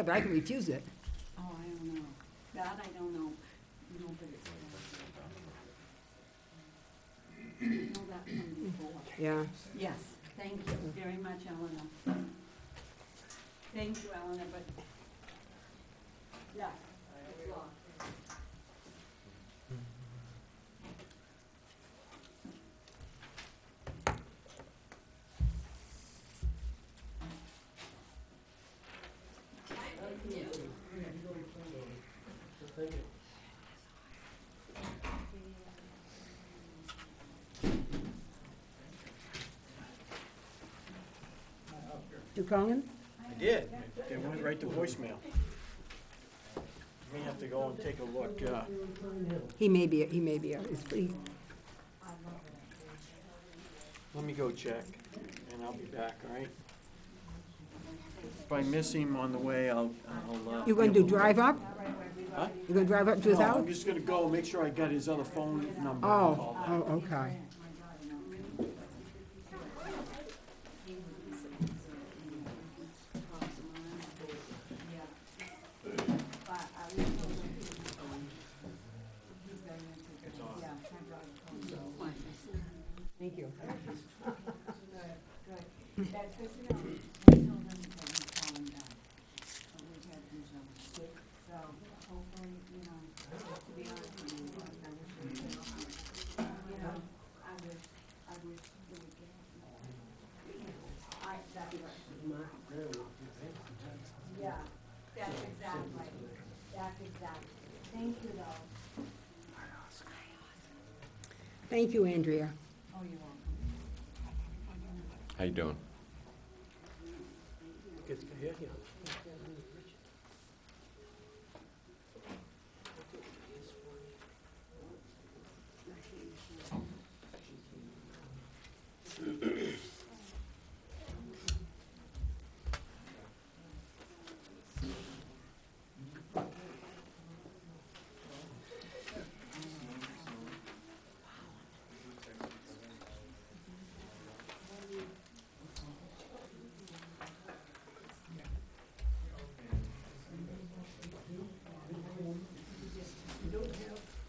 but I can refuse it. Oh, I don't know. That I don't know. No, but it's. You know that from before. Yeah. Yes, thank you very much, Eleanor. Thank you, Eleanor, but, yeah, it's locked. You call him? I did. It went right to voicemail. May have to go and take a look. He may be, it's pretty, Let me go check, and I'll be back, all right? If I miss him on the way, I'll you gonna do drive up? Huh? You gonna drive up to his No, house? I'm just gonna go make sure I got his other phone number. Oh, okay. Thank you. That's good to know. I told him that he's calling back. So we've had some trouble. So hopefully, you know, to be honest with you, I wish we could. You know, I wish we would get more. That's right. Yeah, that's exactly. Thank you, though. Thank you, Andrea. Oh, you're welcome. How you doing?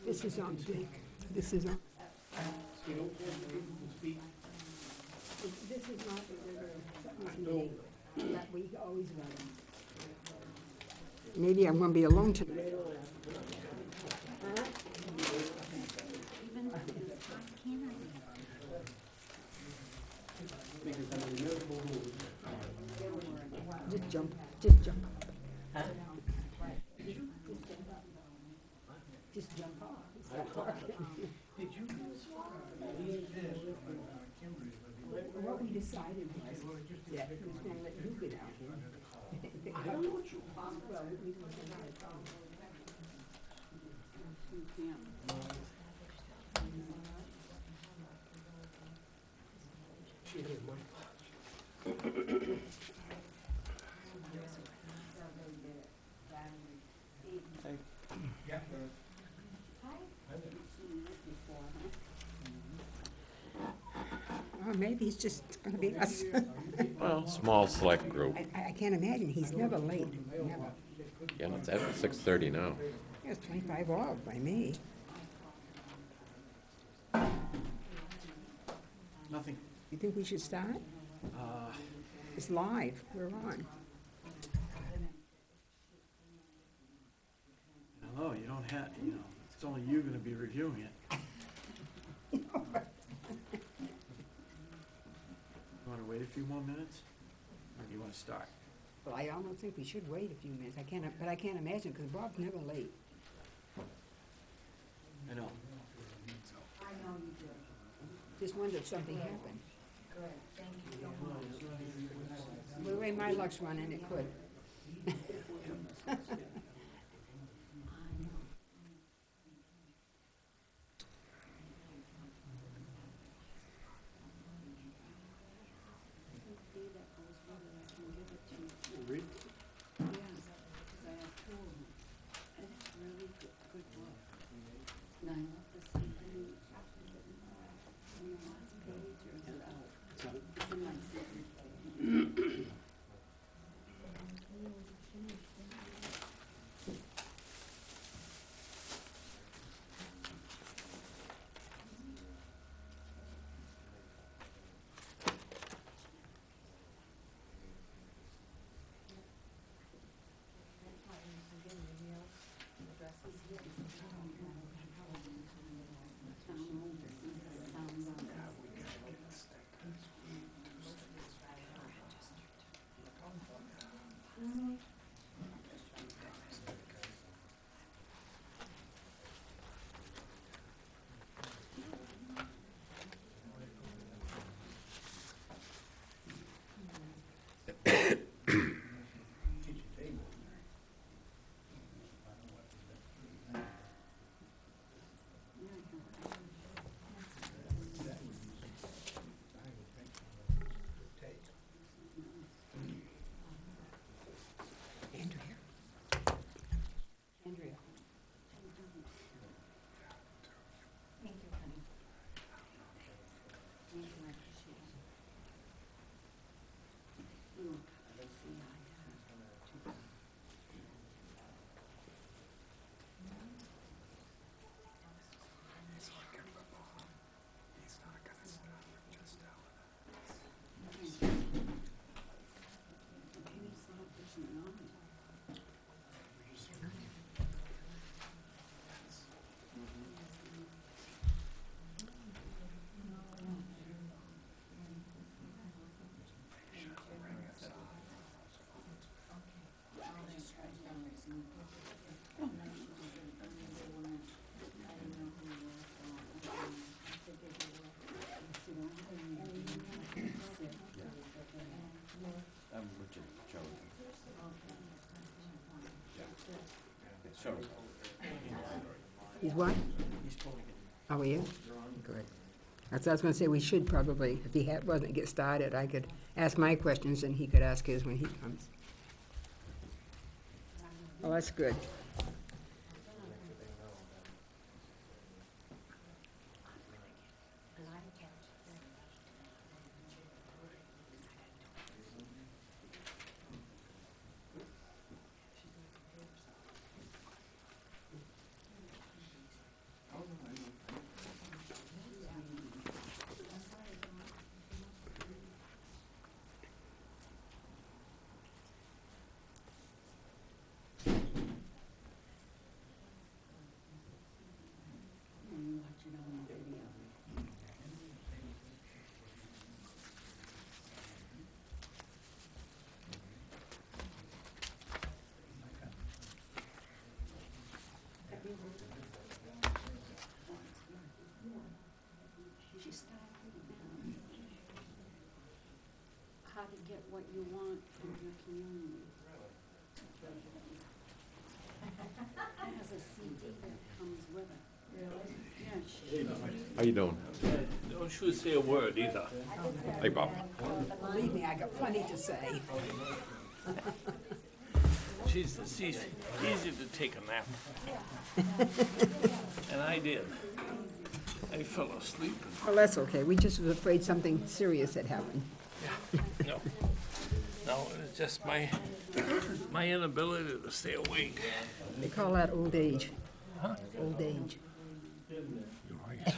This is on, Jake. This is on. This is not the regular meeting that we always run. Maybe I'm gonna be alone tonight. Just jump. Just jump off. Did you do this one? What we decided was that we was gonna let you get out here. I don't know what you Well, we was gonna have a problem. Or maybe he's just gonna be us. Well, small select group. I can't imagine, he's never late, never. Yeah, it's after 6:30 now. It's 25 off by me. Nothing. You think we should start? It's live, we're on. Hello, you don't have, it's only you gonna be reviewing it. You wanna wait a few more minutes? Or do you wanna start? Well, I almost think we should wait a few minutes, but I can't imagine, because Bob's never late. I know. I know you do. Just wondered if something happened. Good, thank you so much. The way my luck's running, it could. Read? And I love the second chapter written on the last page, or is it out? It's in my second page. He's what? He's pulling it. Oh, he is? Good. That's what I was gonna say, we should probably, if he wasn't get started, I could ask my questions and he could ask his when he comes. Well, that's good. How to get what you want from your community. It has a CD that comes with it. Really? Yeah. How you doing? Don't you say a word either. Hey, Bob. Believe me, I got plenty to say. Jeez, it's easy to take a nap. And I did. I fell asleep. Well, that's okay, we just was afraid something serious had happened. No, it's just my inability to stay awake. They call that old age. Huh? Old age. You're right.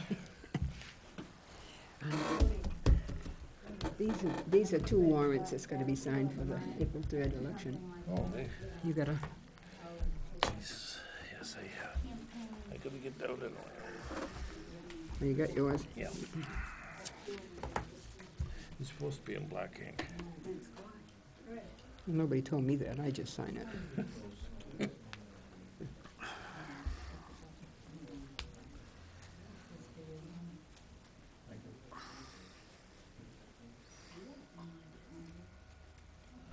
These are two warrants that's gonna be signed for the April 3rd election. Oh, they, You gotta, Jesus. Yes, I gotta get down in there. you got yours? Yeah. It's supposed to be in black ink. Nobody told me that, I just sign it.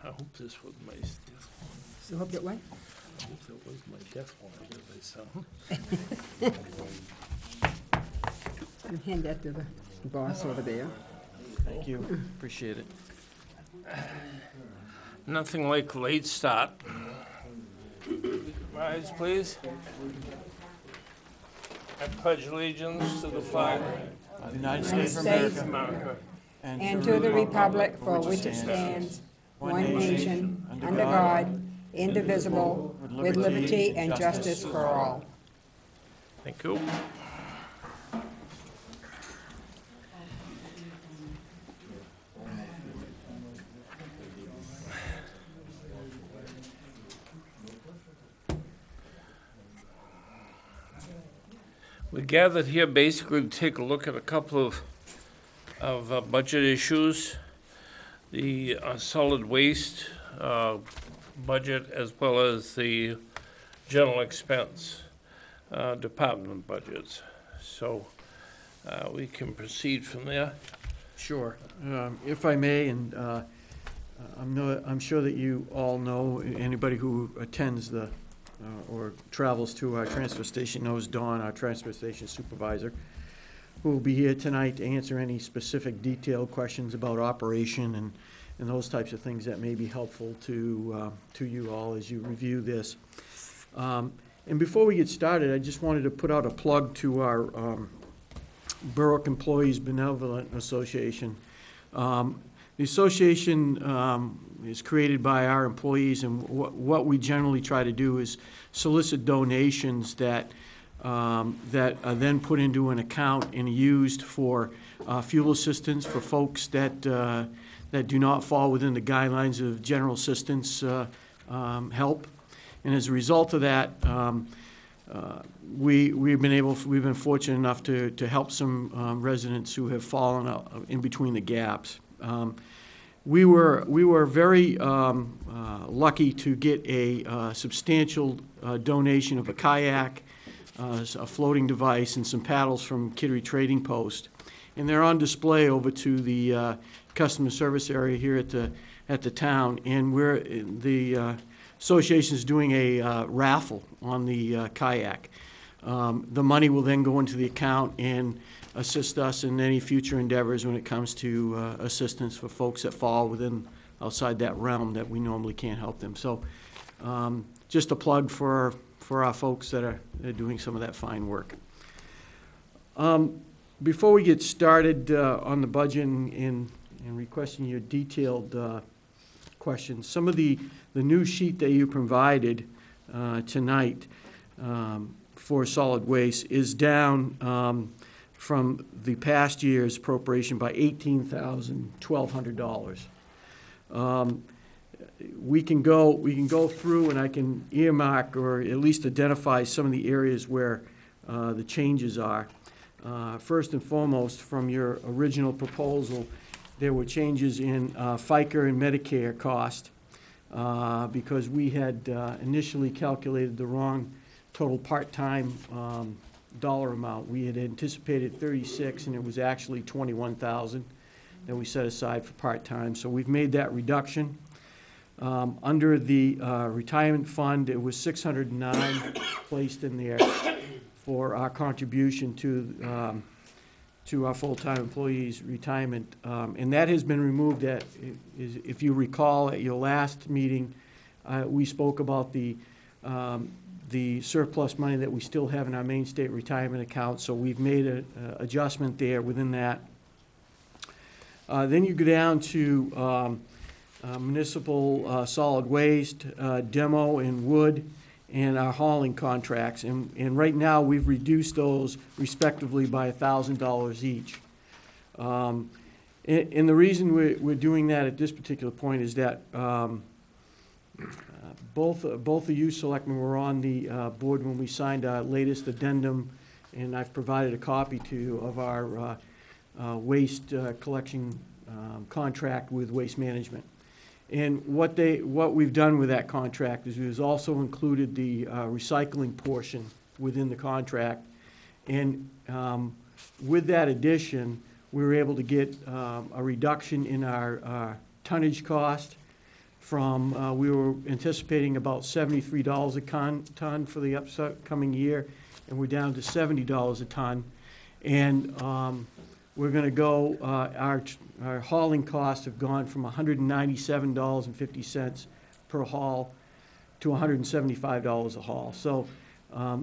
I hope this was my death warrant. So hope that what? I hope that was my death warrant that I signed. You hand that to the boss over there. Thank you, appreciate it. Nothing like a late start. Rise, please. I pledge allegiance to the flag Of the United United States of States of America. America and to the republic for which it stands, one nation, under God, indivisible, with liberty and justice for all. Thank you. We gathered here basically to take a look at a couple of budget issues. The solid waste budget as well as the general expense department budgets. So we can proceed from there. Sure. If I may, and I'm sure that you all know, anybody who attends the, or travels to our transfer station knows Dawn, our transfer station supervisor, who will be here tonight to answer any specific detailed questions about operation and those types of things that may be helpful to you all as you review this. And before we get started, I just wanted to put out a plug to our Berwick Employees Benevolent Association. The association is created by our employees, and what we generally try to do is solicit donations that that are then put into an account and used for fuel assistance for folks that that do not fall within the guidelines of general assistance help. And as a result of that, we've been fortunate enough to help some residents who have fallen out in between the gaps. We were very lucky to get a substantial donation of a kayak, a floating device, and some paddles from Kittery Trading Post, and they're on display over to the customer service area here at the town. And association is doing a raffle on the kayak. The money will then go into the account and assist us in any future endeavors when it comes to assistance for folks that fall outside that realm that we normally can't help them. So just a plug for our folks that are doing some of that fine work. Before we get started on the budget and requesting your detailed questions, some of the new sheet that you provided tonight for solid waste is down from the past year's appropriation by $18,1200. We can go through and I can earmark or at least identify some of the areas where the changes are. First and foremost, from your original proposal, there were changes in FICA and Medicare cost because we had initially calculated the wrong total part-time dollar amount. We had anticipated 36 and it was actually 21,000 that we set aside for part-time. So we've made that reduction. Under the retirement fund, it was 609 placed in there for our contribution to our full-time employees' retirement. And that has been removed if you recall at your last meeting, we spoke about the surplus money that we still have in our Maine State retirement account, so we've made an adjustment there within that. Then you go down to municipal solid waste, demo and wood, and our hauling contracts. And right now, we've reduced those respectively by $1,000 each. And the reason we're doing that at this particular point is that both of you selectmen were on the board when we signed our latest addendum, and I've provided a copy to you of our waste collection contract with Waste Management. And what we've done with that contract is we've also included the recycling portion within the contract. And with that addition, we were able to get a reduction in our tonnage cost from, we were anticipating about $73 a ton for the upcoming year, and we're down to $70 a ton. And we're going to go, our hauling costs have gone from $197.50 per haul to $175 a haul. So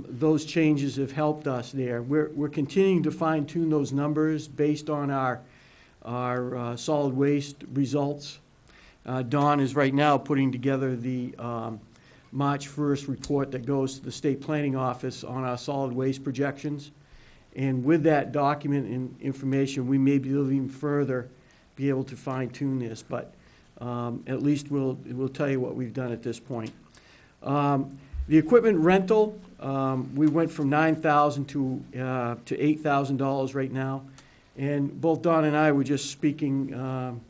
those changes have helped us there. We're continuing to fine tune those numbers based on our solid waste results. Don is right now putting together the March 1st report that goes to the State Planning Office on our solid waste projections. And with that document and information, we may be able to even further be able to fine tune this, but at least we'll tell you what we've done at this point. The equipment rental, we went from $9,000 to $8,000 right now. And both Don and I were just speaking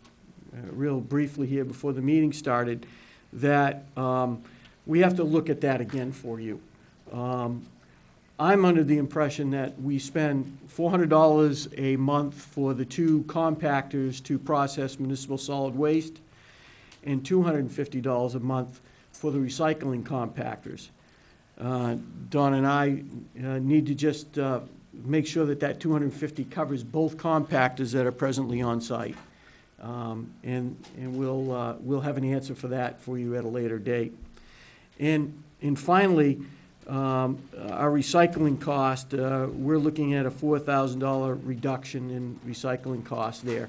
real briefly here before the meeting started that we have to look at that again for you. I'm under the impression that we spend $400 a month for the two compactors to process municipal solid waste and $250 a month for the recycling compactors. Don and I need to just make sure that that $250 covers both compactors that are presently on site. And we'll have an answer for that for you at a later date. And finally, our recycling cost, we're looking at a $4,000 reduction in recycling costs there.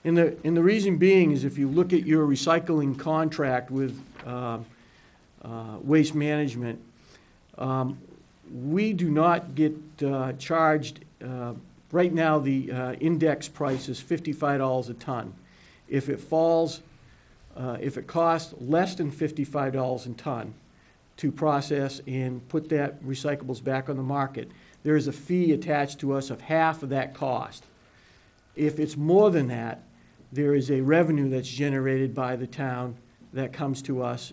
And the reason being is if you look at your recycling contract with Waste Management, we do not get charged, right now the index price is $55 a ton. If it falls, if it costs less than $55 a ton, to process and put that recyclables back on the market, there is a fee attached to us of half of that cost. If it's more than that, there is a revenue that's generated by the town that comes to us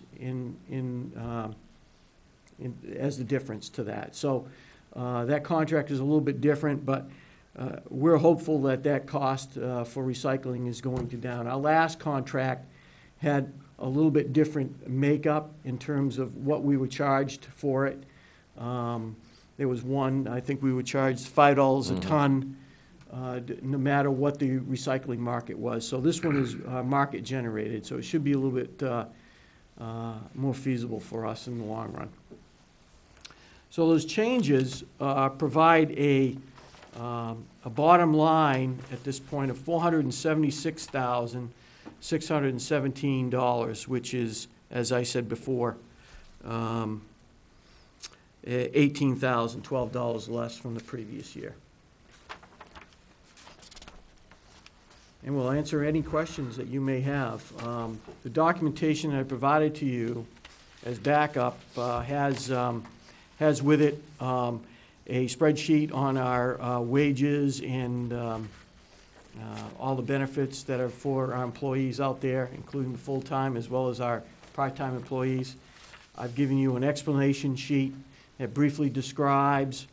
as the difference to that. So that contract is a little bit different, but we're hopeful that that cost for recycling is going to down. Our last contract had a little bit different makeup in terms of what we were charged for it. There was one, I think we were charged $5 a ton, no matter what the recycling market was. So this one is market generated, so it should be a little bit more feasible for us in the long run. So those changes provide a bottom line at this point of $476,617, which is, as I said before, $18,012 less from the previous year. And we'll answer any questions that you may have. The documentation I provided to you as backup has with it a spreadsheet on our wages and all the benefits that are for our employees out there, including the full-time as well as our part-time employees. I've given you an explanation sheet that briefly describes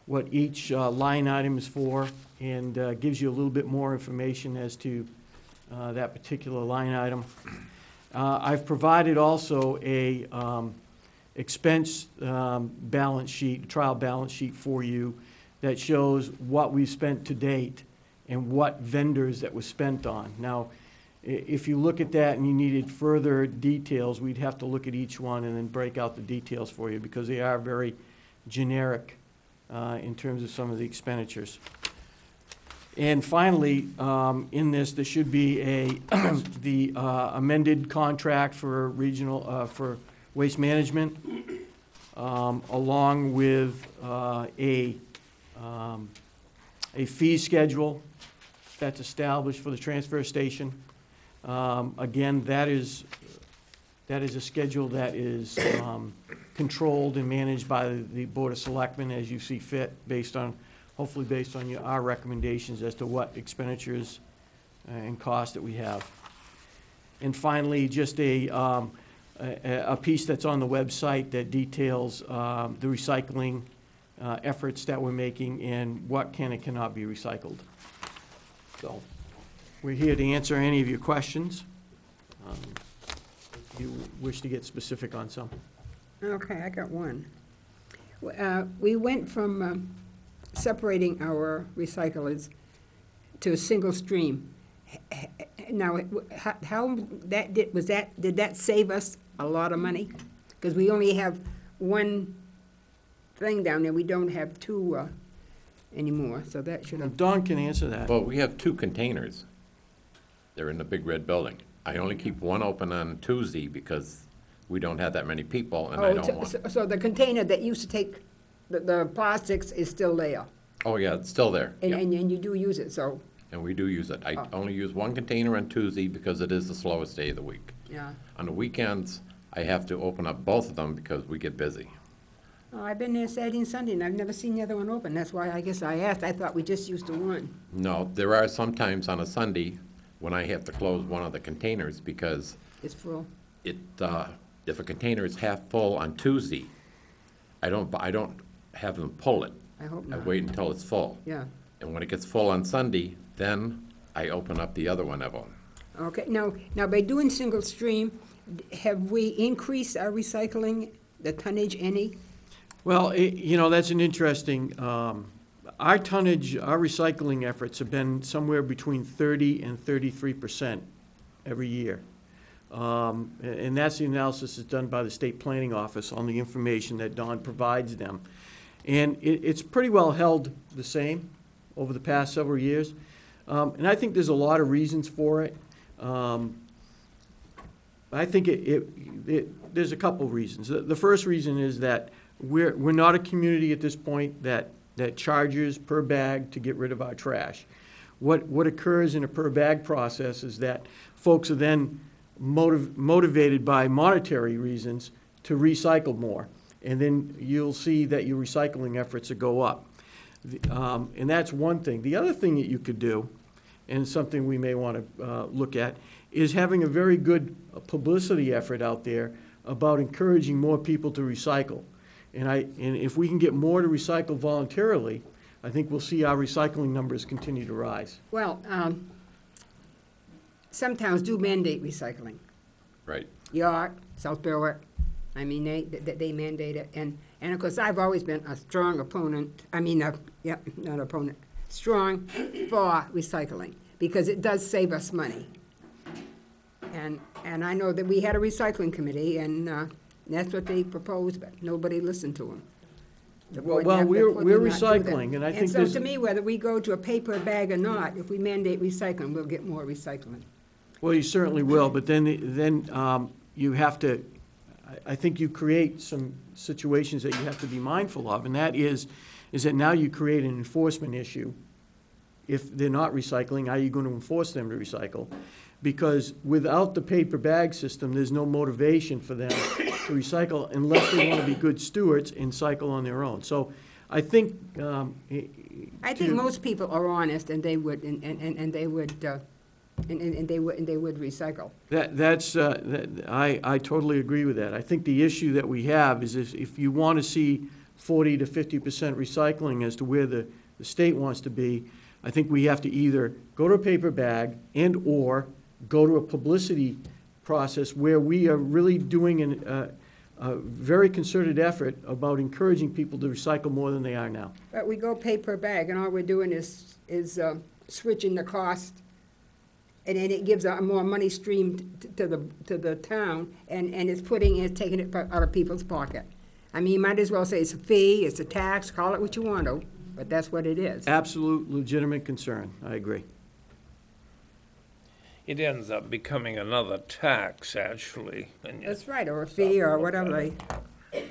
what each line item is for and gives you a little bit more information as to that particular line item. I've provided also a expense balance sheet, trial balance sheet for you that shows what we've spent to date and what vendors that was spent on. Now, if you look at that and you needed further details, we'd have to look at each one and then break out the details for you because they are very generic in terms of some of the expenditures. And finally, in this, there should be the amended contract for regional, for waste management, along with a fee schedule that's established for the transfer station. Again, that is a schedule that is controlled and managed by the Board of Selectmen as you see fit, hopefully based on our recommendations as to what expenditures and costs that we have. And finally, just a piece that's on the website that details the recycling efforts that we're making and what can and cannot be recycled. So we're here to answer any of your questions. If you wish to get specific on some. Okay, I got one. We went from separating our recyclers to a single stream. Now, how that did that save us a lot of money? Because we only have one thing down there. We don't have two anymore, so that should have. Don can answer that. Well, we have 2 containers. They're in the big red building. I only keep one open on Tuesday because we don't have that many people and I don't want. So the container that used to take the plastics is still there? Oh, yeah, it's still there. And, Yeah. and you do use it, so, And we do use it. I only use one container on Tuesday because it is the slowest day of the week. yeah. On the weekends, I have to open up both of them because we get busy. Oh, I've been there Saturday and Sunday, and I've never seen the other one open. That's why I guess I asked. I thought we just used the one. No, there are some times on a Sunday when I have to close one of the containers because It's full. if a container is half full on Tuesday, I don't have them pull it. I hope I not. wait until it's full. Yeah. And when it gets full on Sunday, then I open up the other one of them. Okay, now by doing single stream, have we increased our recycling, the tonnage any? Well, that's an interesting, our tonnage, our recycling efforts have been somewhere between 30 and 33% every year. And that's the analysis that's done by the State Planning Office on the information that Don provides them. And it's pretty well held the same over the past several years. And I think there's a lot of reasons for it. I think there's a couple of reasons. The first reason is that we're not a community at this point that charges per bag to get rid of our trash. What occurs in a per bag process is that folks are then motivated by monetary reasons to recycle more. And then you'll see that your recycling efforts will go up. And that's one thing. The other thing that you could do, and something we may want to look at, is having a very good publicity effort out there about encouraging more people to recycle. And if we can get more to recycle voluntarily, I think we'll see our recycling numbers continue to rise. Well, some towns do mandate recycling. Right. York, South Berwick. I mean, they mandate it. And of course, I've always been a strong opponent, not opponent, strong for recycling, because it does save us money. And I know that we had a recycling committee, and that's what they proposed, but nobody listened to them. Well, we're recycling, and I think And so there's. to me, whether we go to a paper bag or not, if we mandate recycling, we'll get more recycling. Well, you certainly will, but then you have to, I think you create some situations that you have to be mindful of, and that is that now you create an enforcement issue. If they're not recycling, how are you going to enforce them to recycle? Because without the paper bag system, there's no motivation for them to recycle unless they want to be good stewards and cycle on their own. So I think. I think most people are honest, and they would, and they would recycle. I totally agree with that. I think the issue that we have is if you want to see 40 to 50% recycling as to where the state wants to be, I think we have to either go to a paper bag and/or go to a publicity process where we are really doing a very concerted effort about encouraging people to recycle more than they are now. But we go paper bag, and all we're doing is switching the cost, and then it gives a more money stream to the town, and it's taking it out of people's pocket. I mean, you might as well say it's a fee, it's a tax, call it what you want to, but that's what it is. Absolute legitimate concern. I agree. It ends up becoming another tax, actually. when you That's right, or a fee, or look whatever at they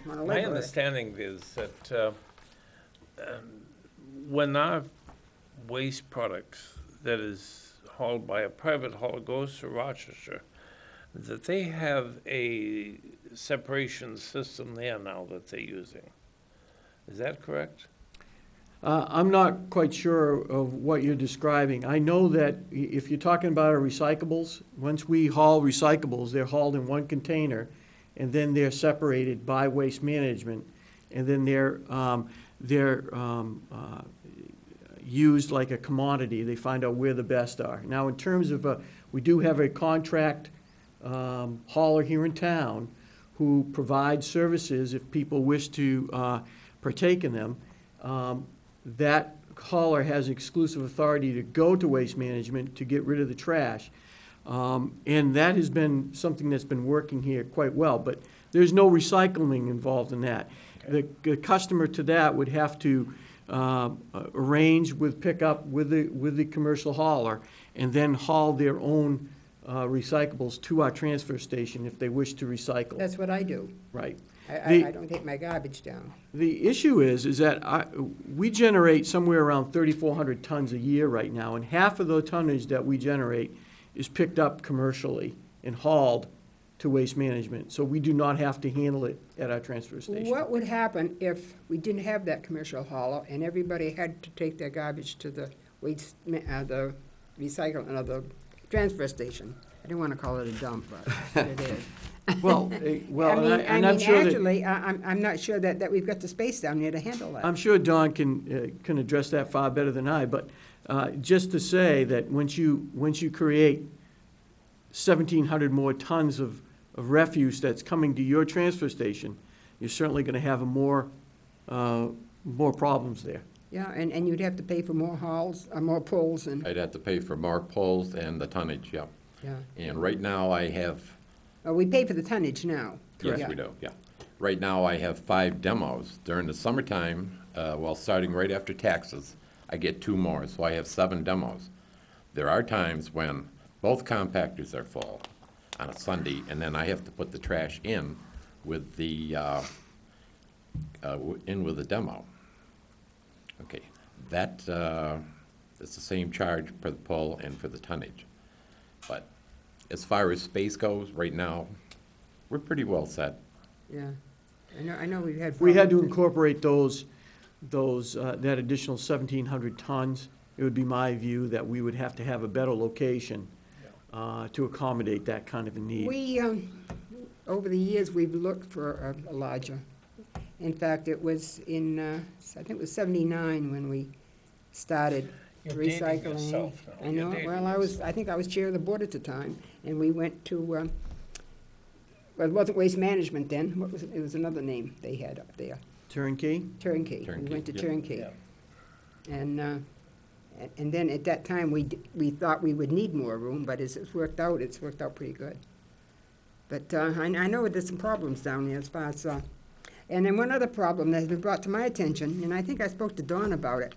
want to My live with. understanding is that when our waste products that is hauled by a private hauler goes to Rochester, that they have a separation system there now that they're using. Is that correct? I'm not quite sure of what you're describing. I know that if you're talking about our recyclables, once we haul recyclables, they're hauled in one container, and then they're separated by Waste Management, and then they're used like a commodity. They find out where the best are. Now, in terms of, we do have a contract hauler here in town who provides services if people wish to partake in them. That hauler has exclusive authority to go to Waste Management to get rid of the trash. And that has been something that's been working here quite well, but there's no recycling involved in that. Okay. The customer to that would have to arrange with pickup with the commercial hauler and then haul their own recyclables to our transfer station if they wish to recycle. That's what I do. Right. I don't take my garbage down. The issue is that we generate somewhere around 3,400 tons a year right now, and half of the tonnage that we generate is picked up commercially and hauled to Waste Management. So we do not have to handle it at our transfer station. What would happen if we didn't have that commercial hauler and everybody had to take their garbage to the the recycling, the transfer station? I don't want to call it a dump, but it is. Well, I'm not sure that. actually, I'm not sure that we've got the space down there to handle that. I'm sure Don can address that far better than I, but just to say that once you create 1,700 more tons of refuse that's coming to your transfer station, you're certainly going to have more problems there. Yeah, and you'd have to pay for more hauls, more pulls, and, I'd have to pay for more pulls and the tonnage, yeah. yeah. And right now I have, We pay for the tonnage now. yes, Yeah. we do, yeah. Right now I have 5 demos. During the summertime, starting right after taxes, I get 2 more, so I have 7 demos. There are times when both compactors are full on a Sunday, and then I have to put the trash in with the demo. Okay, that it's the same charge for the pull and for the tonnage. But as far as space goes, right now, we're pretty well set. Yeah. I know we've had. We had to problems. incorporate that additional 1,700 tons. It would be my view that we would have to have a better location to accommodate that kind of a need. We, over the years, we've looked for a larger. In fact, it was in, I think it was 79 when we started You're dating recycling. yourself now. I You're know, dating well, I think I was chair of the board at the time, and we went to Well, it wasn't Waste Management then, what was it? It was another name they had up there, Turnkey? Turnkey. We Turnkey, went to yep. Turnkey. Yeah. And then at that time, we thought we would need more room, but as it's worked out pretty good. But I know there's some problems down there as far as, and then one other problem that has been brought to my attention, and I think I spoke to Dawn about it,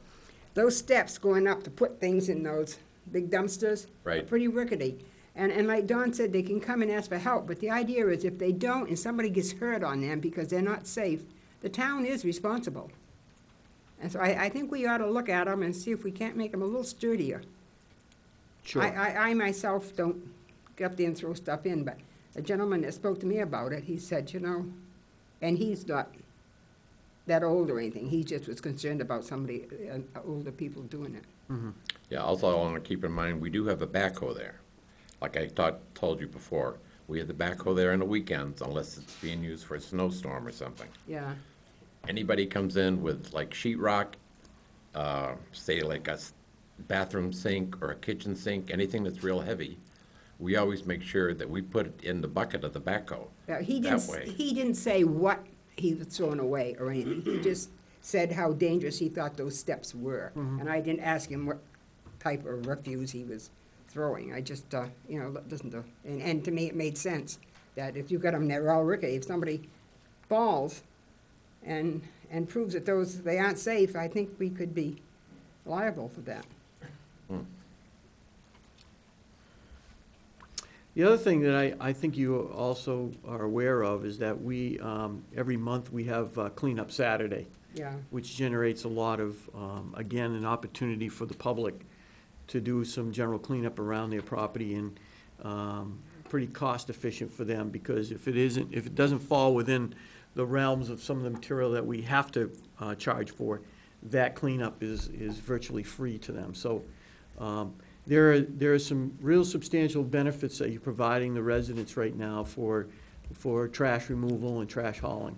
those steps going up to put things in those big dumpsters are Right. pretty rickety. And like Dawn said, they can come and ask for help, but the idea is if they don't and somebody gets hurt on them because they're not safe, the town is responsible. And so I think we ought to look at them and see if we can't make them a little sturdier. Sure. I myself don't get up there and throw stuff in, but a gentleman that spoke to me about it, he said, you know, and he's not that old or anything, he just was concerned about somebody, older people doing it. Yeah, also I want to keep in mind, we do have a backhoe there. Like I told you before, we have the backhoe there on the weekends unless it's being used for a snowstorm or something. Yeah, Anybody comes in with like sheetrock, say like a bathroom sink or a kitchen sink, anything that's real heavy, we always make sure that we put it in the bucket of the backhoe. yeah, That way. he didn't say what he was throwing away or anything, he just said how dangerous he thought those steps were. And I didn't ask him what type of refuse he was throwing, I just, you know, listened to, and to me it made sense, that if you got them, they're all rickety, if somebody falls and proves that they aren't safe, I think we could be liable for that. The other thing that I think you also are aware of is that we, every month, we have Cleanup Saturday, Yeah, which generates a lot of, again, an opportunity for the public to do some general cleanup around their property, and pretty cost efficient for them, because if it doesn't fall within the realms of some of the material that we have to charge for, that cleanup is virtually free to them. So there are some real substantial benefits that you're providing the residents right now for trash removal and trash hauling.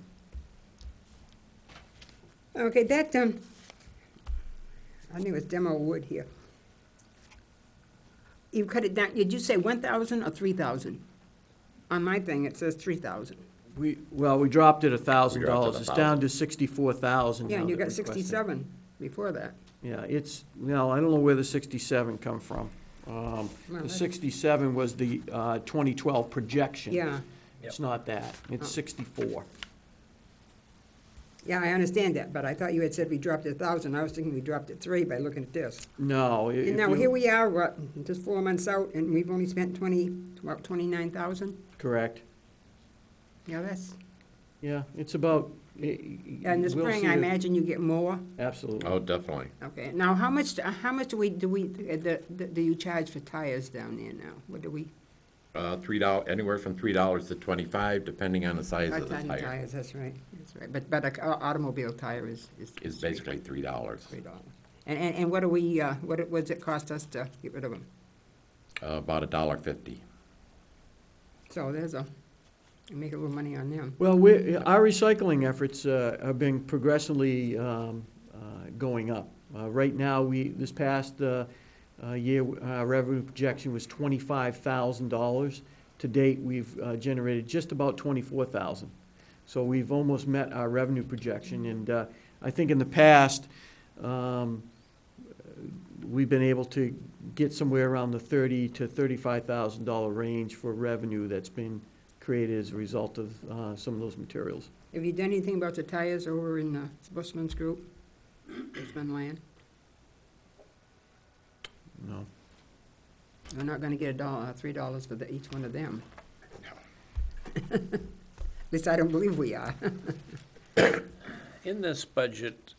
okay, that, I think it was demo wood here. You cut it down, did you say 1,000 or 3,000? On my thing, it says 3,000. We dropped it $1,000. We dropped it It's down to 64,000 now. Yeah, and you that got requested. 67 before that. Yeah, I don't know where the 67 come from. Well, The that's- 67 was the 2012 projection. Yeah, It's not that, it's 64. yeah, I understand that, but I thought you had said we dropped it 1,000. I was thinking we dropped it 3 by looking at this. No. And now, here we are, what, just 4 months out, and we've only spent 29,000? Correct. Yeah, that's, Yeah, it's about. in the we'll spring, see I it. imagine you get more? Absolutely. Oh, definitely. Okay, now, how much do you charge for tires down there now? What do we? $3, anywhere from $3 to $25, depending on the size of the Tiny tire. tires, that's right. But an automobile tire is Is basically $3. $3. And what do we, what does it cost us to get rid of them? About $1.50. So there's you make a little money on them. Well, our recycling efforts have been progressively going up. Right now, this past year, our revenue projection was $25,000. To date, we've generated just about $24,000. So we've almost met our revenue projection, and I think in the past, we've been able to get somewhere around the $30,000 to $35,000 range for revenue that's been created as a result of some of those materials. Have you done anything about the tires over in Bushman's group? Bushman Land? No. We're not gonna get $3 for each one of them. At least I don't believe we are. In this budget,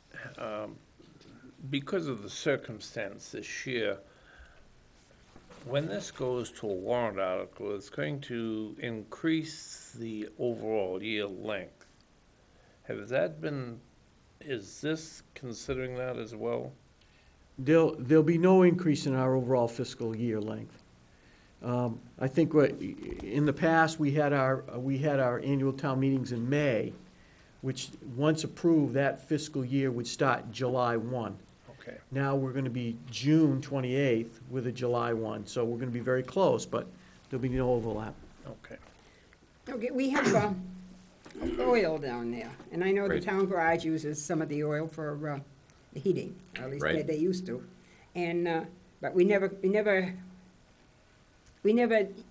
because of the circumstance this year, when this goes to a warrant article, it's going to increase the overall year length. Is this considering that as well? There'll be no increase in our overall fiscal year length. I think in the past, we had our annual town meetings in May, which, once approved, that fiscal year would start July 1. Okay. Now we're going to be June 28th with a July 1, so we're going to be very close, but there'll be no overlap. Okay. Okay, we have oil down there, and I know the Right. town garage uses some of the oil for the heating, or at least Right. they used to. And, but we never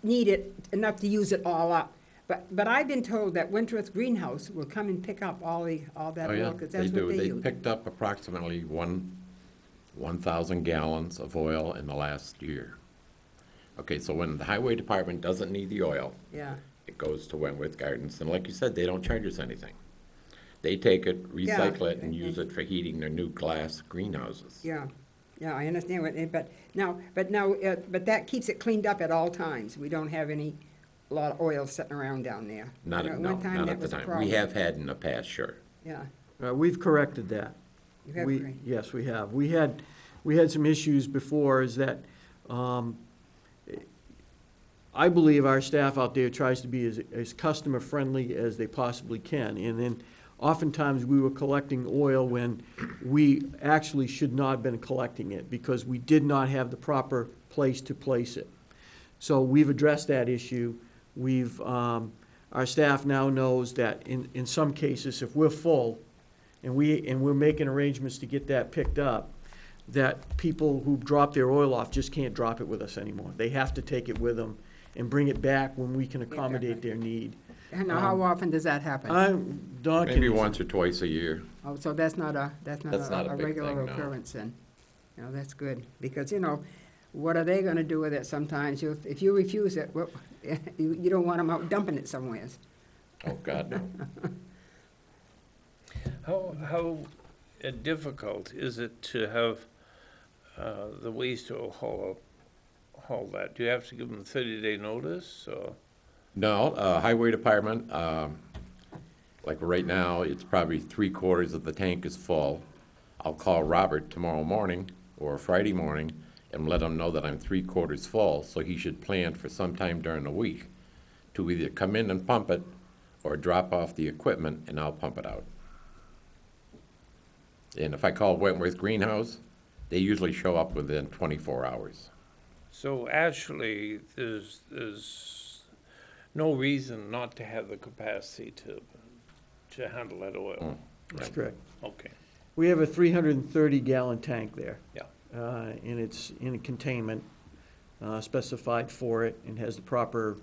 need it enough to use it all up. But I've been told that Wentworth Greenhouse will come and pick up all that Oh, oil, yeah, because they that's do. what they They use. picked up approximately 1,000 gallons of oil in the last year. Okay, so when the highway department doesn't need the oil, Yeah, it goes to Wentworth Gardens, and like you said, they don't charge us anything. They take it, recycle it, and use it for heating their new glass greenhouses. yeah, I understand but that keeps it cleaned up at all times. We don't have a lot of oil sitting around down there. Not You at, know, no, one time not that at the was a time. problem. We have had in the past, sure. Yeah, We've corrected that. you have, We, great. yes, we have. We had some issues before, is that, I believe our staff out there tries to be as customer-friendly as they possibly can. And then oftentimes, we were collecting oil when we actually should not have been collecting it, because we did not have the proper place to place it. So we've addressed that issue. Our staff now knows that in some cases, if we're full, and we're making arrangements to get that picked up, that people who drop their oil off just can't drop it with us anymore. They have to take it with them and bring it back when we can accommodate their need. And now, how often does that happen? Don can- Maybe once or twice a year. Oh, so that's not a That's not a big regular thing, no. occurrence then? You know, that's good, because, what are they gonna do with it sometimes? If you refuse it, well, you don't want them out dumping it somewhere. Oh, God, no. How difficult is it to have the waste to haul that? Do you have to give them a 30-day notice, or? No, highway department, like right now, it's probably 3/4 of the tank is full. I'll call Robert tomorrow morning or Friday morning and let him know that I'm 3/4 full, so he should plan for sometime during the week to either come in and pump it or drop off the equipment and I'll pump it out. And if I call Wentworth Greenhouse, they usually show up within 24 hours. So actually, there's no reason not to have the capacity to handle that oil. That's correct. Okay, We have a 330-gallon tank there. yeah. And it's in a containment specified for it, and has the proper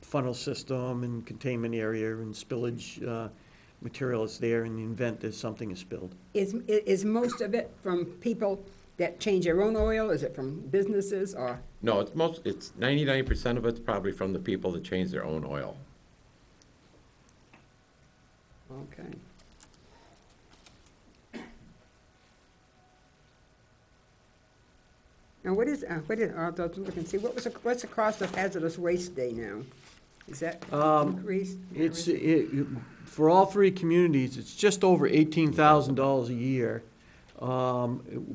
funnel system and containment area and spillage material is there in the event that something is spilled. Is most of it from people that change their own oil? Is it from businesses, or? No, it's 99% of it's probably from the people that change their own oil. Okay. Now, I'll look and see, what's the cost of hazardous waste day now? Is that increased? For all three communities, it's just over $18,000 a year.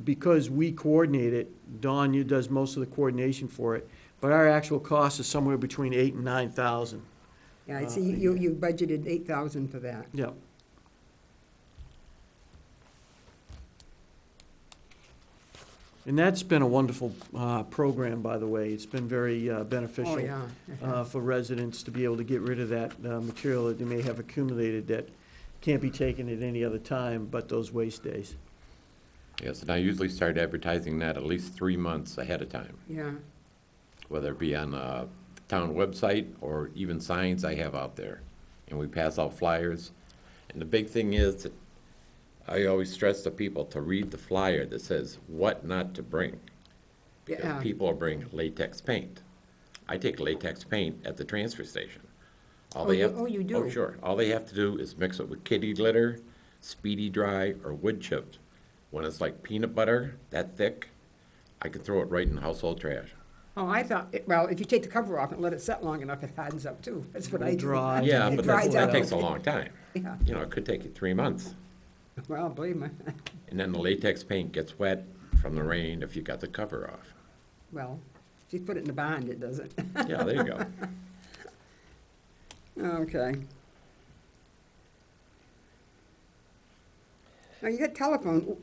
Because we coordinate it, Dawn does most of the coordination for it, but our actual cost is somewhere between $8,000 and $9,000. Yeah, I see, you budgeted 8,000 for that. Yeah. And that's been a wonderful program, by the way. It's been very beneficial. Oh, yeah. For residents to be able to get rid of that material that they may have accumulated that can't be taken at any other time but those waste days. Yes, and I usually start advertising that at least 3 months ahead of time, Yeah, whether it be on the town website or even signs I have out there. And we pass out flyers. And the big thing is that I always stress to people to read the flyer that says what not to bring. Yeah. Because people will bring latex paint. I take latex paint at the transfer station. All Oh, they you- have- oh, you do? Oh, sure. All they have to do is mix it with kitty litter, speedy dry, or wood chips. When it's like peanut butter, that thick, I can throw it right in household trash. oh, I thought, well, if you take the cover off and let it set long enough, it hardens up too. That's what I do. Dry. Yeah, It but dries that out. takes a long time. Yeah, You know, it could take you 3 months. well, believe me, And then the latex paint gets wet from the rain if you got the cover off. well, if you put it in the bond, it doesn't. Yeah, there you go. Okay. Now, you got telephone,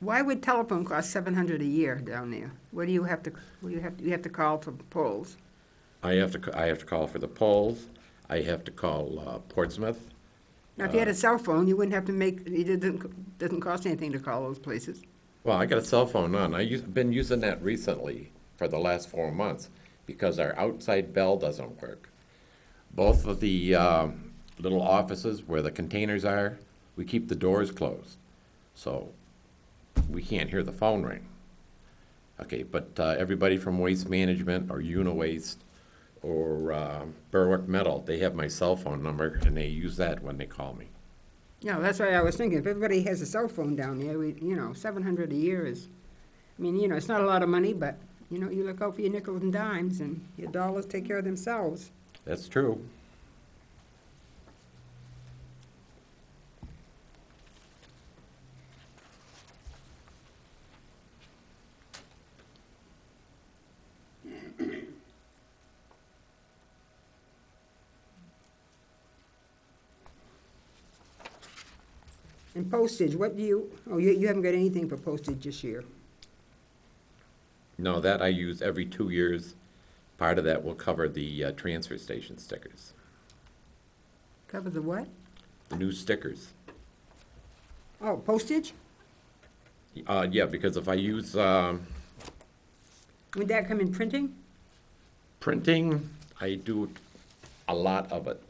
why would telephone cost $700 a year down there? What do you have to call for polls? I have to call for the polls. I have to call Portsmouth. Now, if you had a cell phone, you wouldn't have to doesn't cost anything to call those places. Well, I got a cell phone on. Been using that recently for the last 4 months because our outside bell doesn't work. Both of the little offices where the containers are, we keep the doors closed, so we can't hear the phone ring. Okay, but everybody from Waste Management or Uniwaste or Berwick Metal, they have my cell phone number and they use that when they call me. Yeah, that's why I was thinking, if everybody has a cell phone down there, $700 a year is, it's not a lot of money, but, you look out for your nickels and dimes, and your dollars take care of themselves. That's true. And postage, you haven't got anything for postage this year? No, that I use every 2 years. Part of that will cover the transfer station stickers, Cover the what? the new stickers. Oh, postage? Yeah, because if I use Would that come in printing? printing, I do a lot of it.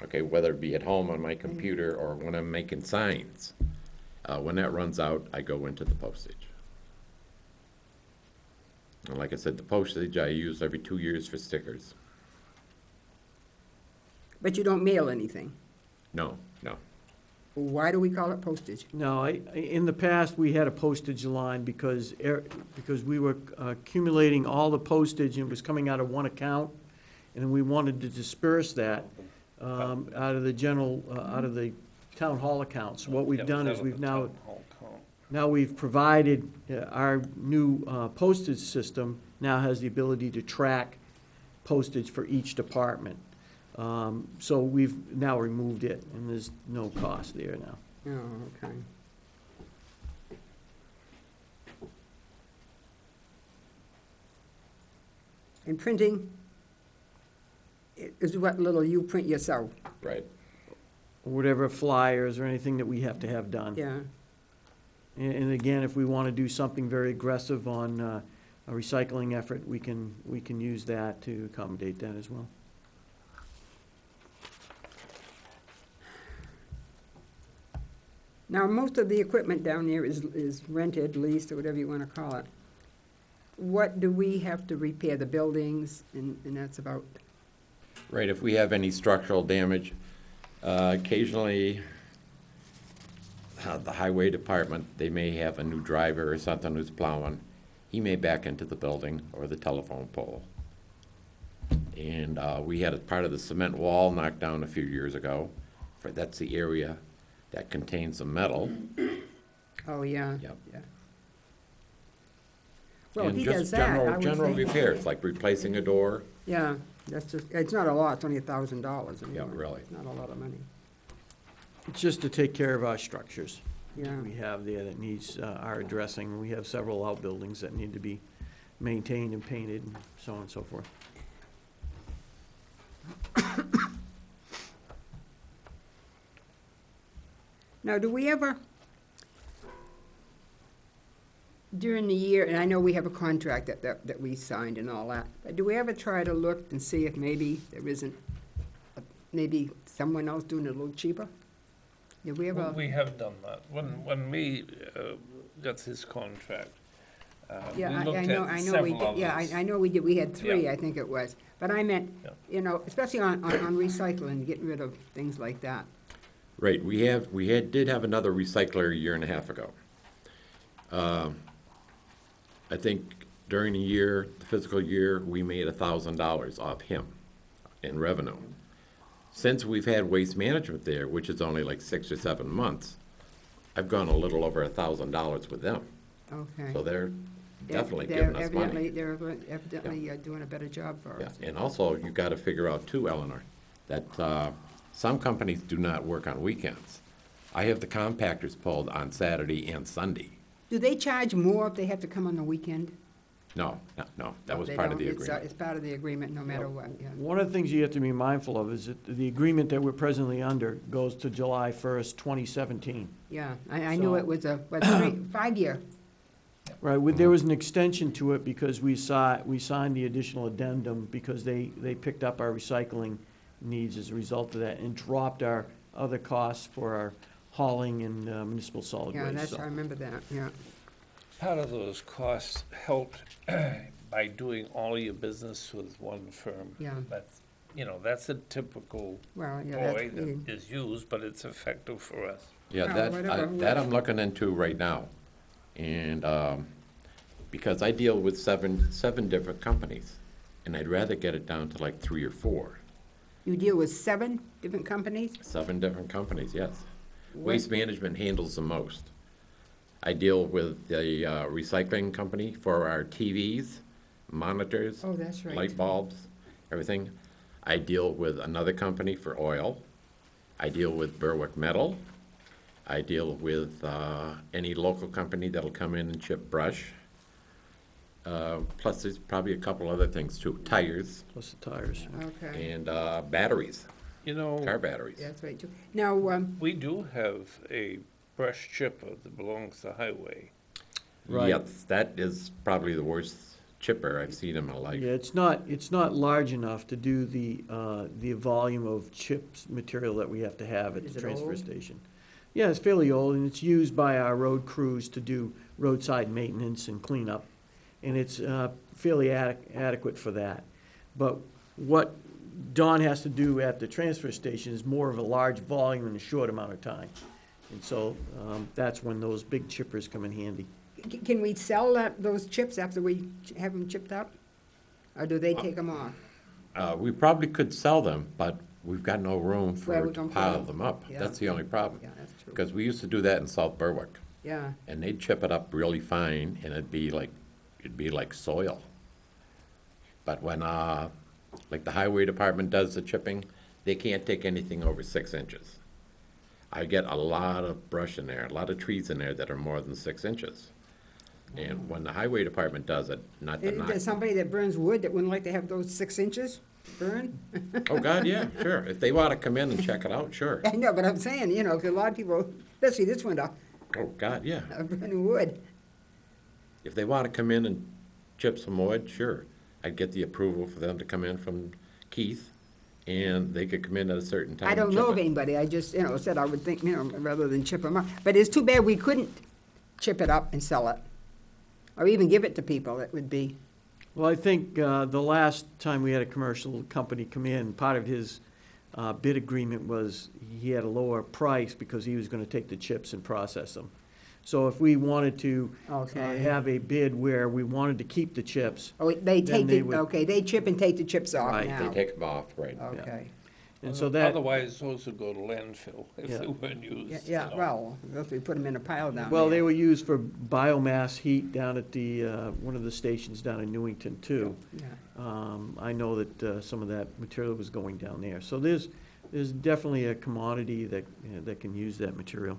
Okay, whether it be at home on my computer or when I'm making signs. When that runs out, I go into the postage. And like I said, the postage I use every 2 years for stickers. But you don't mail anything? No, no. Why do we call it postage? No, in the past, we had a postage line because we were accumulating all the postage and it was coming out of one account, and we wanted to disperse that out of the town hall accounts. So what we've done is we've provided, our new postage system now has the ability to track postage for each department. So we've now removed it, and there's no cost there now. Oh, okay. And printing is what little you print yourself? Right. Whatever flyers or anything that we have to have done. Yeah. And again, if we want to do something very aggressive on a recycling effort, we can use that to accommodate that as well. Now, most of the equipment down there is rented, leased, or whatever you want to call it. What do we have to repair? The buildings, and that's about? Right, if we have any structural damage, occasionally, the highway department, they may have a new driver or something who's plowing. He may back into the building or the telephone pole. And we had a part of the cement wall knocked down a few years ago. That's the area that contains the metal. Oh, yeah. Yep. Yeah. Well, if And he just does that, I would general think. repairs, like replacing a door. Yeah, it's not a lot, it's only $1,000 anyway. Yeah, really. It's not a lot of money. It's just to take care of our structures. Yeah. We have there that needs our addressing. We have several outbuildings that need to be maintained and painted and so on and so forth. Now, do we ever, during the year, and I know we have a contract that we signed and all that, but do we ever try to look and see if maybe there isn't, maybe someone else doing it a little cheaper? Did we ever? Well, we have done that. When we got this contract, Yeah, we I looked know, at I know we several did, yeah, others. I know we did, we had three, Yeah. I think it was. But I meant, Yeah. especially on recycling, getting rid of things like that. Right, did have another recycler a year and a half ago. I think during the year, the fiscal year, we made $1,000 off him in revenue. Since we've had Waste Management there, which is only like 6 or 7 months, I've gone a little over $1,000 with them. Okay. So they're definitely They're giving us money. They're evidently doing a better job for Yeah, us. and also, you gotta figure out too, Eleanor, that some companies do not work on weekends. I have the compactors pulled on Saturday and Sunday. Do they charge more if they have to come on the weekend? No, that was They part of don't- the it's, agreement. It's part of the agreement, no matter what, yeah. One of the things you have to be mindful of is that the agreement that we're presently under goes to July 1st, 2017. Yeah, I knew So- it was a, 5-year. Right, there was an extension to it because we signed the additional addendum because they picked up our recycling needs as a result of that and dropped our other costs for our hauling and municipal solid Yeah, waste. that's, So- I remember that, yeah. Part of those costs helped by doing all your business with one firm. Yeah. That's, that's a typical Well, yeah, ploy that's, that is used, but it's effective for us. Yeah, Well, whatever. that I'm looking into right now. And, because I deal with seven different companies, and I'd rather get it down to like 3 or 4. you deal with 7 different companies? 7 different companies, yes. What- Waste Management handles the most. I deal with the recycling company for our TVs, monitors, Oh, that's right. light bulbs, everything. I deal with another company for oil. I deal with Berwick Metal. I deal with any local company that'll come in and chip brush. Plus, there's probably a couple other things too, tires Plus the tires. Okay, and batteries, You know, car batteries. that's right, too. Now, we do have a brush chipper that belongs to Highway. Right. Yes, that is probably the worst chipper I've seen in my life. Yeah, it's not large enough to do the volume of chips material that we have to have at Is the it transfer old? station. Yeah, it's fairly old, and it's used by our road crews to do roadside maintenance and cleanup, and it's fairly adequate for that. But what Don has to do at the transfer station is more of a large volume in a short amount of time. And so that's when those big chippers come in handy. can we sell those chips after we have them chipped up? Or do they take them off? We probably could sell them, but we've got no room Where for we to gonna put pile them? them up. Yeah. That's the only problem. Yeah, that's true. Because we used to do that in South Berwick, Yeah, and they'd chip it up really fine, and it'd be like soil. But when, like the highway department does the chipping, they can't take anything over 6 inches. I get a lot of brush in there, a lot of trees in there that are more than 6 inches. And when the highway department does it, not to knock. there's somebody that burns wood that wouldn't like to have those 6 inches burn? Oh, God, yeah, sure. If they want to come in and check it out, sure. I know, but I'm saying, 'cause a lot of people, especially this winter, Oh, God, yeah. are burning wood. If they want to come in and chip some wood, sure. I'd get the approval for them to come in from Keith, and they could come in at a certain time. I and don't chip know of it. anybody, I just, said I would think, rather than chip them up. But it's too bad we couldn't chip it up and sell it, or even give it to people, it would be. Well, I think the last time we had a commercial company come in, part of his bid agreement was he had a lower price because he was going to take the chips and process them. So if we wanted to Okay. have a bid where we wanted to keep the chips, Oh, they Then take they the, would- okay, they chip and take the chips off Right, now. They take them off, right. Okay, and so that, Otherwise, those would go to landfill if Yeah. they weren't used. yeah, well, unless we put them in a pile down well, they there. were used for biomass heat down at the, one of the stations down in Newington too. Yeah. I know that some of that material was going down there. So there's definitely a commodity that, that can use that material.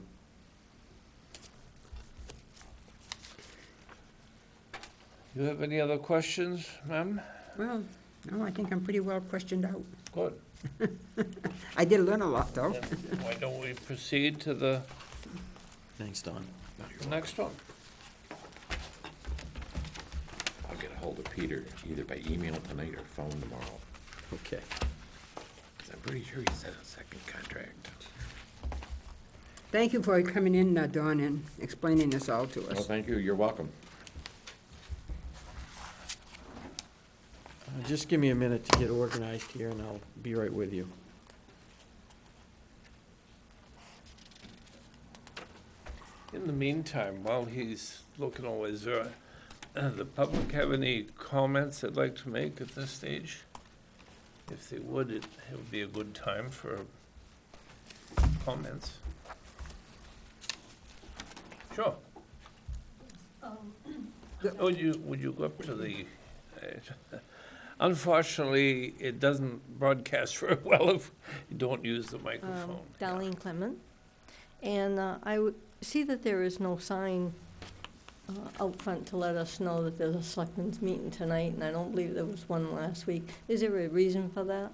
You have any other questions, ma'am? Well, no, I think I'm pretty well questioned out. Good. I did learn a lot, though. Then why don't we proceed to the Thanks, Don. next one? I'll get a hold of Peter either by email tonight or phone tomorrow. Okay. 'Cause I'm pretty sure he said a second contract. Thank you for coming in, Dawn, and explaining this all to Well, us. thank you, you're welcome. Just give me a minute to get organized here, and I'll be right with you. In the meantime, while he's looking over, is there, the public have any comments they'd like to make at this stage? If they would, it would be a good time for comments. Sure. Would you go up to the, unfortunately, it doesn't broadcast very well if you don't use the microphone. Darlene Clement. And I would see that there is no sign out front to let us know that there's a selectmen's meeting tonight, and I don't believe there was one last week. Is there a reason for that?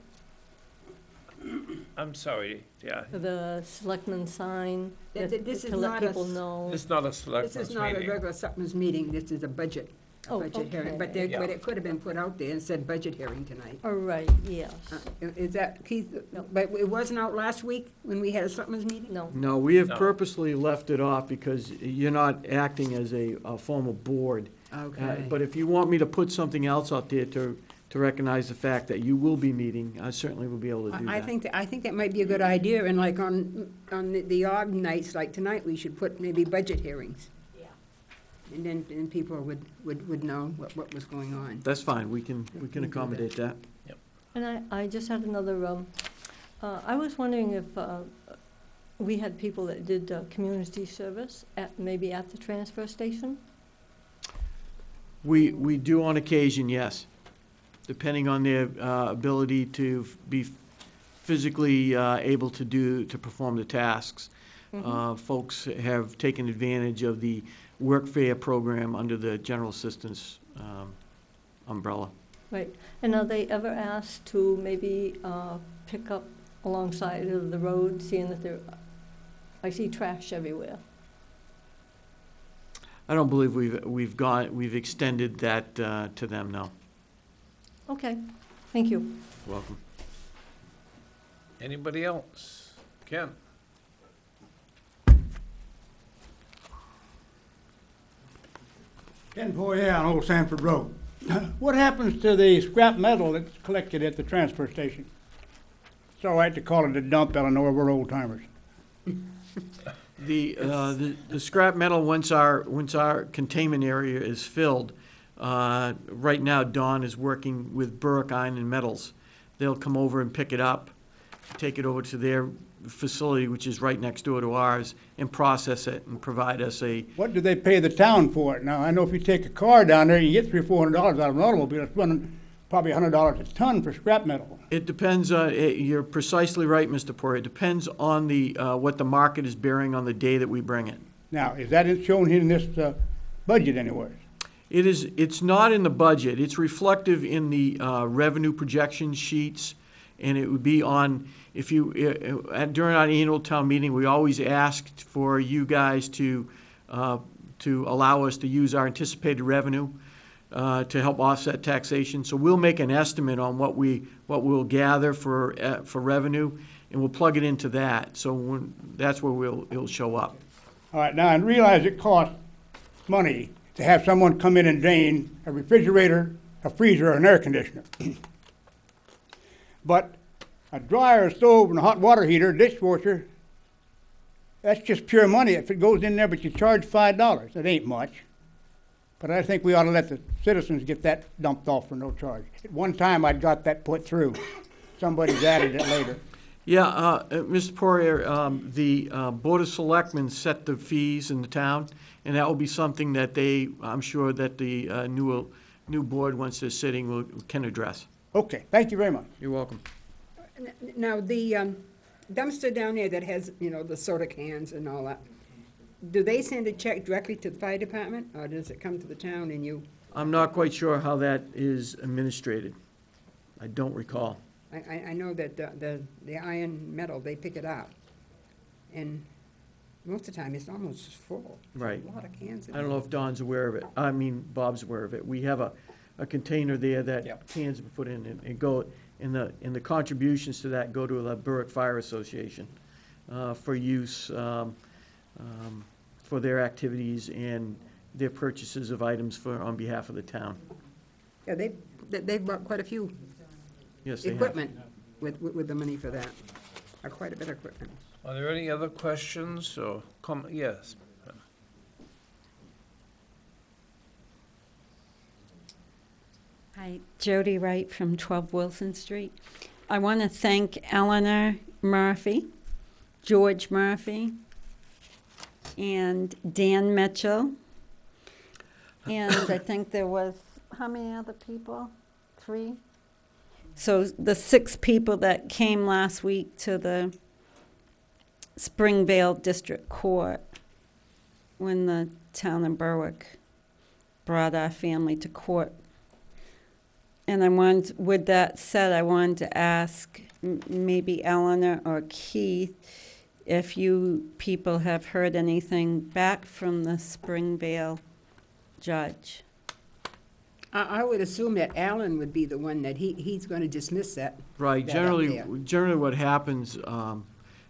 I'm sorry, yeah. For the selectmen sign, This is to let not a people s- know? It's not a This selectmen's is not a meeting. regular selectmen's meeting, this is a budget Oh, hearing. But okay. but it could have been put out there and said budget hearing tonight. All right, yes. Is that, Keith, No. but it wasn't out last week when we had a selectmen's meeting? No, No, we have No. purposely left it off because you're not acting as a formal board. Okay. But if you want me to put something else out there to recognize the fact that you will be meeting, I certainly will be able to do that. I think that might be a good idea, and like on the odd nights, like tonight, we should put maybe budget hearings. Yeah. And then people would know what was going on. That's fine, we can can do accommodate that. and I just had another, I was wondering if we had people that did community service maybe at the transfer station? We do on occasion, yes, depending on their ability to be physically able to perform the tasks. Folks have taken advantage of the workfare program under the general assistance umbrella. Right, and are they ever asked to maybe pick up alongside of the road, seeing that I see trash everywhere? I don't believe we've extended that to them, no. Okay, thank you. You're welcome. Anybody else? Ken? Ken Boyer on Old Sanford Road. What happens to the scrap metal that's collected at the transfer station? It's all right to call it a dump, Eleanor, we're old timers. The scrap metal, once our containment area is filled, right now Dawn is working with Berwick Iron and Metals. They'll come over and pick it up, take it over to their facility, which is right next door to ours, and process it and provide us a, What do they pay the town for it? Now, I know if you take a car down there, you get $300-400 out of an automobile, it's running probably $100 a ton for scrap metal. it depends, you're precisely right, Mr. Poirier. It depends on what the market is bearing on the day that we bring it. Now, is that shown in this budget anywhere? It's not in the budget. It's reflective in the revenue projection sheets, and it would be on, if you, during our annual town meeting, we always asked for you guys to allow us to use our anticipated revenue to help offset taxation. So we'll make an estimate on what we'll gather for revenue, and we'll plug it into that. So that's where it'll show up. All right, now, I realize it costs money to have someone come in and drain a refrigerator, a freezer, or an air conditioner. But a dryer, a stove, and a hot water heater, dishwasher, that's just pure money if it goes in there, but you charge $5. That ain't much. But I think we ought to let the citizens get that dumped off for no charge. At one time, I'd got that put through. Somebody's added it later. Yeah, Mr. Poirier, the Board of Selectmen set the fees in the town, and that will be something that I'm sure that the new board, once they're sitting, can address. Okay, thank you very much. You're welcome. Now, the dumpster down there that has, the soda cans and all that, do they send a check directly to the fire department, or does it come to the town and you? I'm not quite sure how that is administrated. I don't recall. I know that the iron metal, they pick it up, and most of the time, it's almost full. Right. A lot of cans. I don't know if Don's aware of it. I mean, Bob's aware of it. We have a container there that cans are put in and go, and the contributions to that go to the Berwick Fire Association for use for their activities and their purchases of items on behalf of the town. Yeah, they've bought quite a few Yes, they have. equipment with the money for that, quite a bit of equipment. Are there any other questions or comment? Yes. Hi, Jody Wright from 12 Wilson Street. I want to thank Eleanor Murphy, George Murphy, and Dan Mitchell. And I think there was, how many other people? 3? So the 6 people that came last week to the Springvale District Court when the town of Berwick brought our family to court. And with that said, I wanted to ask maybe Eleanor or Keith if you people have heard anything back from the Springvale judge. I would assume that Alan would be the one that he's going to dismiss that. Right, that up there. generally what happens,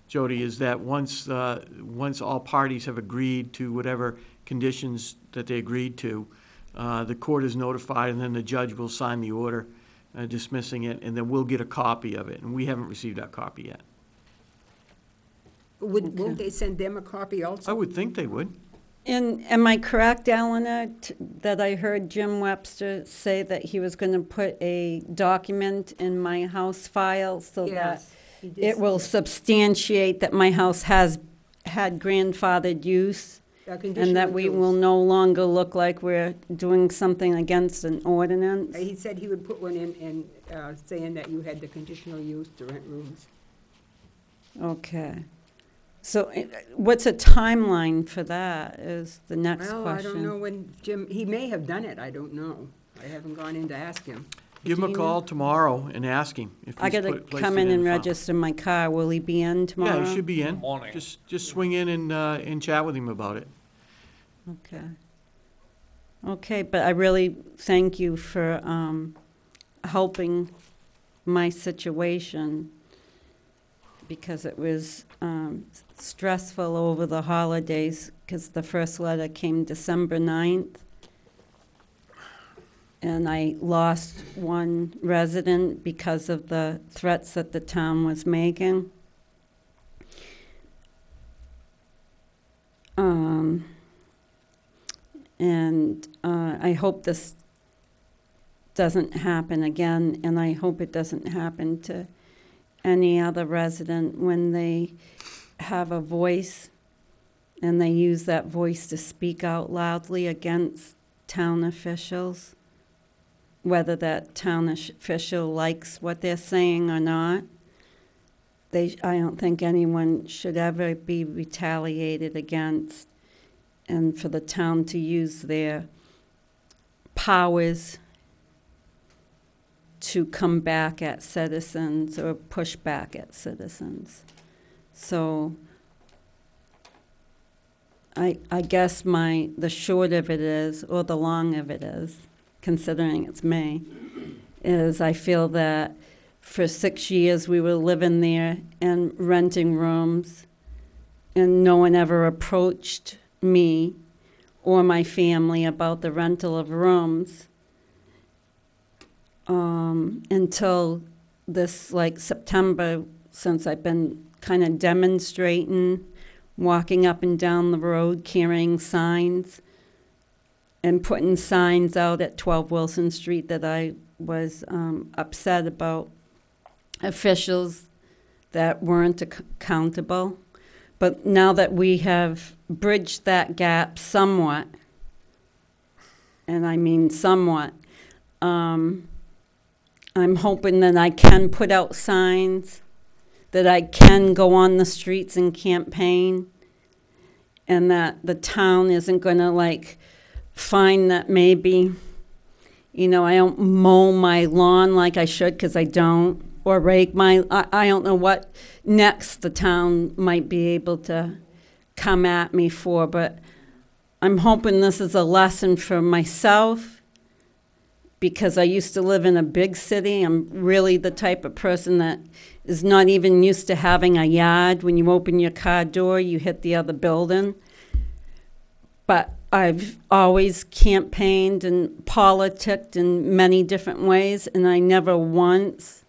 Jody, is that once all parties have agreed to whatever conditions that they agreed to, the court is notified, and then the judge will sign the order dismissing it, and then we'll get a copy of it, and we haven't received that copy yet. Won't they send them a copy I also? would think they would. And am I correct, Eleanor, that I heard Jim Webster say that he was going to put a document in my house file so that Yes, he did it will substantiate that my house has had grandfathered use, A and that conditional we use. will no longer look like we're doing something against an ordinance? He said he would put one in saying that you had the conditional use to rent rooms. Okay. So what's a timeline for that is the next Well, question. I don't know when Jim, he may have done it, I don't know. I haven't gone in to ask him. Give him a Gina? call tomorrow and ask him if I he's gotta placed come it in and the file. register my car. Will he be in tomorrow? Yeah, he should be in. Morning. Just swing in and chat with him about it. Okay. Okay, but I really thank you for helping my situation, because it was stressful over the holidays, because the first letter came December 9th. And I lost one resident because of the threats that the town was making. And I hope this doesn't happen again, and I hope it doesn't happen to any other resident when they have a voice and they use that voice to speak out loudly against town officials, whether that town official likes what they're saying or not. I don't think anyone should ever be retaliated against, and for the town to use their powers to come back at citizens or push back at citizens. So I guess the short of it is, or the long of it is, considering it's May, is I feel that for 6 years we were living there and renting rooms, and no one ever approached me or my family about the rental of rooms until this September, since I've been kind of demonstrating, walking up and down the road carrying signs and putting signs out at 12 Wilson Street that I was upset about officials that weren't accountable. But now that we have bridged that gap somewhat, and I mean somewhat, I'm hoping that I can put out signs, that I can go on the streets and campaign, and that the town isn't going to find that maybe, I don't mow my lawn like I should, because I don't, or rake I don't know what next the town might be able to come at me for, but I'm hoping this is a lesson for myself, because I used to live in a big city. I'm really the type of person that is not even used to having a yard. When you open your car door, you hit the other building. But I've always campaigned and politicked in many different ways, and I never once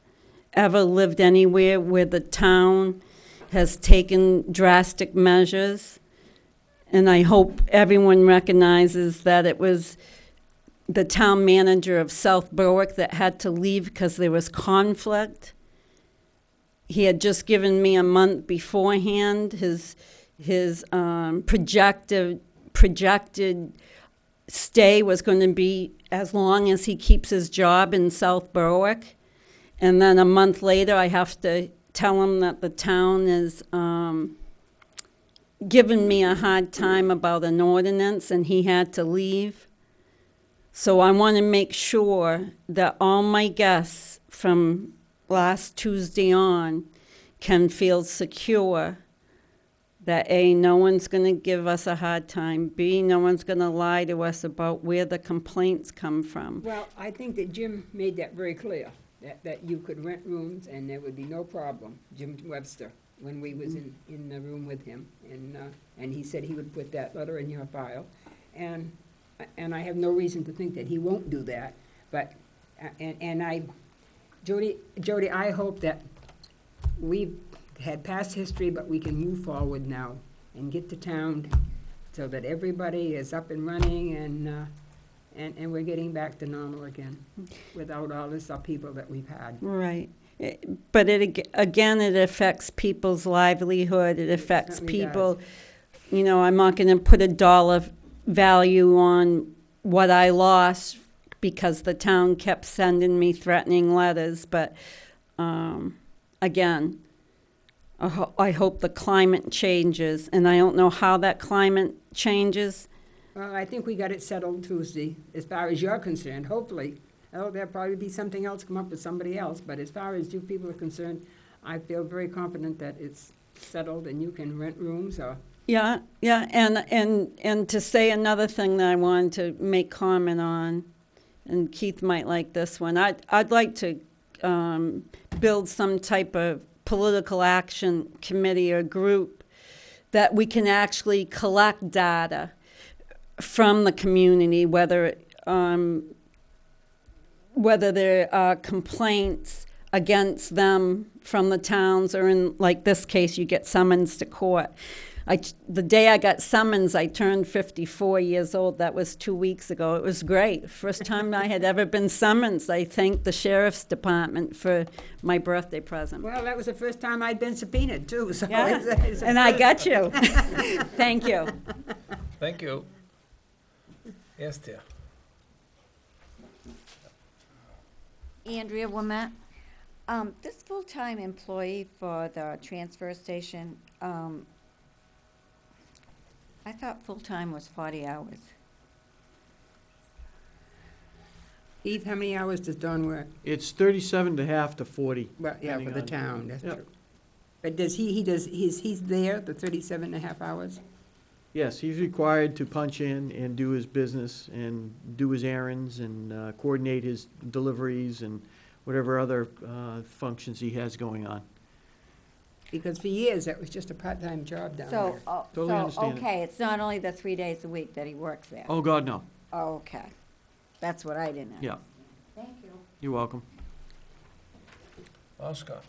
ever lived anywhere where the town has taken drastic measures. And I hope everyone recognizes that it was the town manager of South Berwick that had to leave because there was conflict. He had just given me a month beforehand his projected stay was going to be as long as he keeps his job in South Berwick. And then a month later, I have to tell him that the town is giving me a hard time about an ordinance, and he had to leave. So I want to make sure that all my guests from last Tuesday on can feel secure that A, no one's going to give us a hard time, B, no one's going to lie to us about where the complaints come from. Well, I think that Jim made that very clear, that you could rent rooms and there would be no problem, Jim Webster, when we was in the room with him. And he said he would put that letter in your file. And I have no reason to think that he won't do that. But, Jody, I hope that we've had past history, but we can move forward now and get to town so that everybody is up and running and we're getting back to normal again without all this upheaval that we've had. Right. But again, it affects people's livelihood. It affects certainly people. does. You know, I'm not going to put a dollar value on what I lost because the town kept sending me threatening letters. But again, I hope the climate changes, and I don't know how that climate changes. Well, I think we got it settled Tuesday, as far as you're concerned, hopefully. Oh, there'll probably be something else come up with somebody else, but as far as you people are concerned, I feel very confident that it's settled and you can rent rooms or... Yeah, and to say another thing that I wanted to make comment on, and Keith might like this one, I'd like to build some type of political action committee or group that we can actually collect data from the community, whether there are complaints against them from the towns, or in like this case, you get summons to court. The day I got summons, I turned 54 years old. That was 2 weeks ago. It was great. First time I had ever been summoned. I thanked the sheriff's department for my birthday present. Well, that was the first time I'd been subpoenaed, too, so... Yeah, it's a and I first. got you. Thank you. Thank you. Yes, dear. Andrea Womet. This full-time employee for the transfer station, I thought full-time was 40 hours. Keith, how many hours does Don work? It's 37.5 to 40. Well, yeah, for depending the on- town, that's Yep. true. But does he's there, the 37.5 hours? Yes, he's required to punch in and do his business and do his errands and coordinate his deliveries and whatever other functions he has going on. Because for years, that was just a part-time job down So, there. Totally understand it. okay, it's not only the 3 days a week that he works there. Oh, God, no. Okay, that's what I didn't know. Yeah, Thank you. you're welcome. Oscar.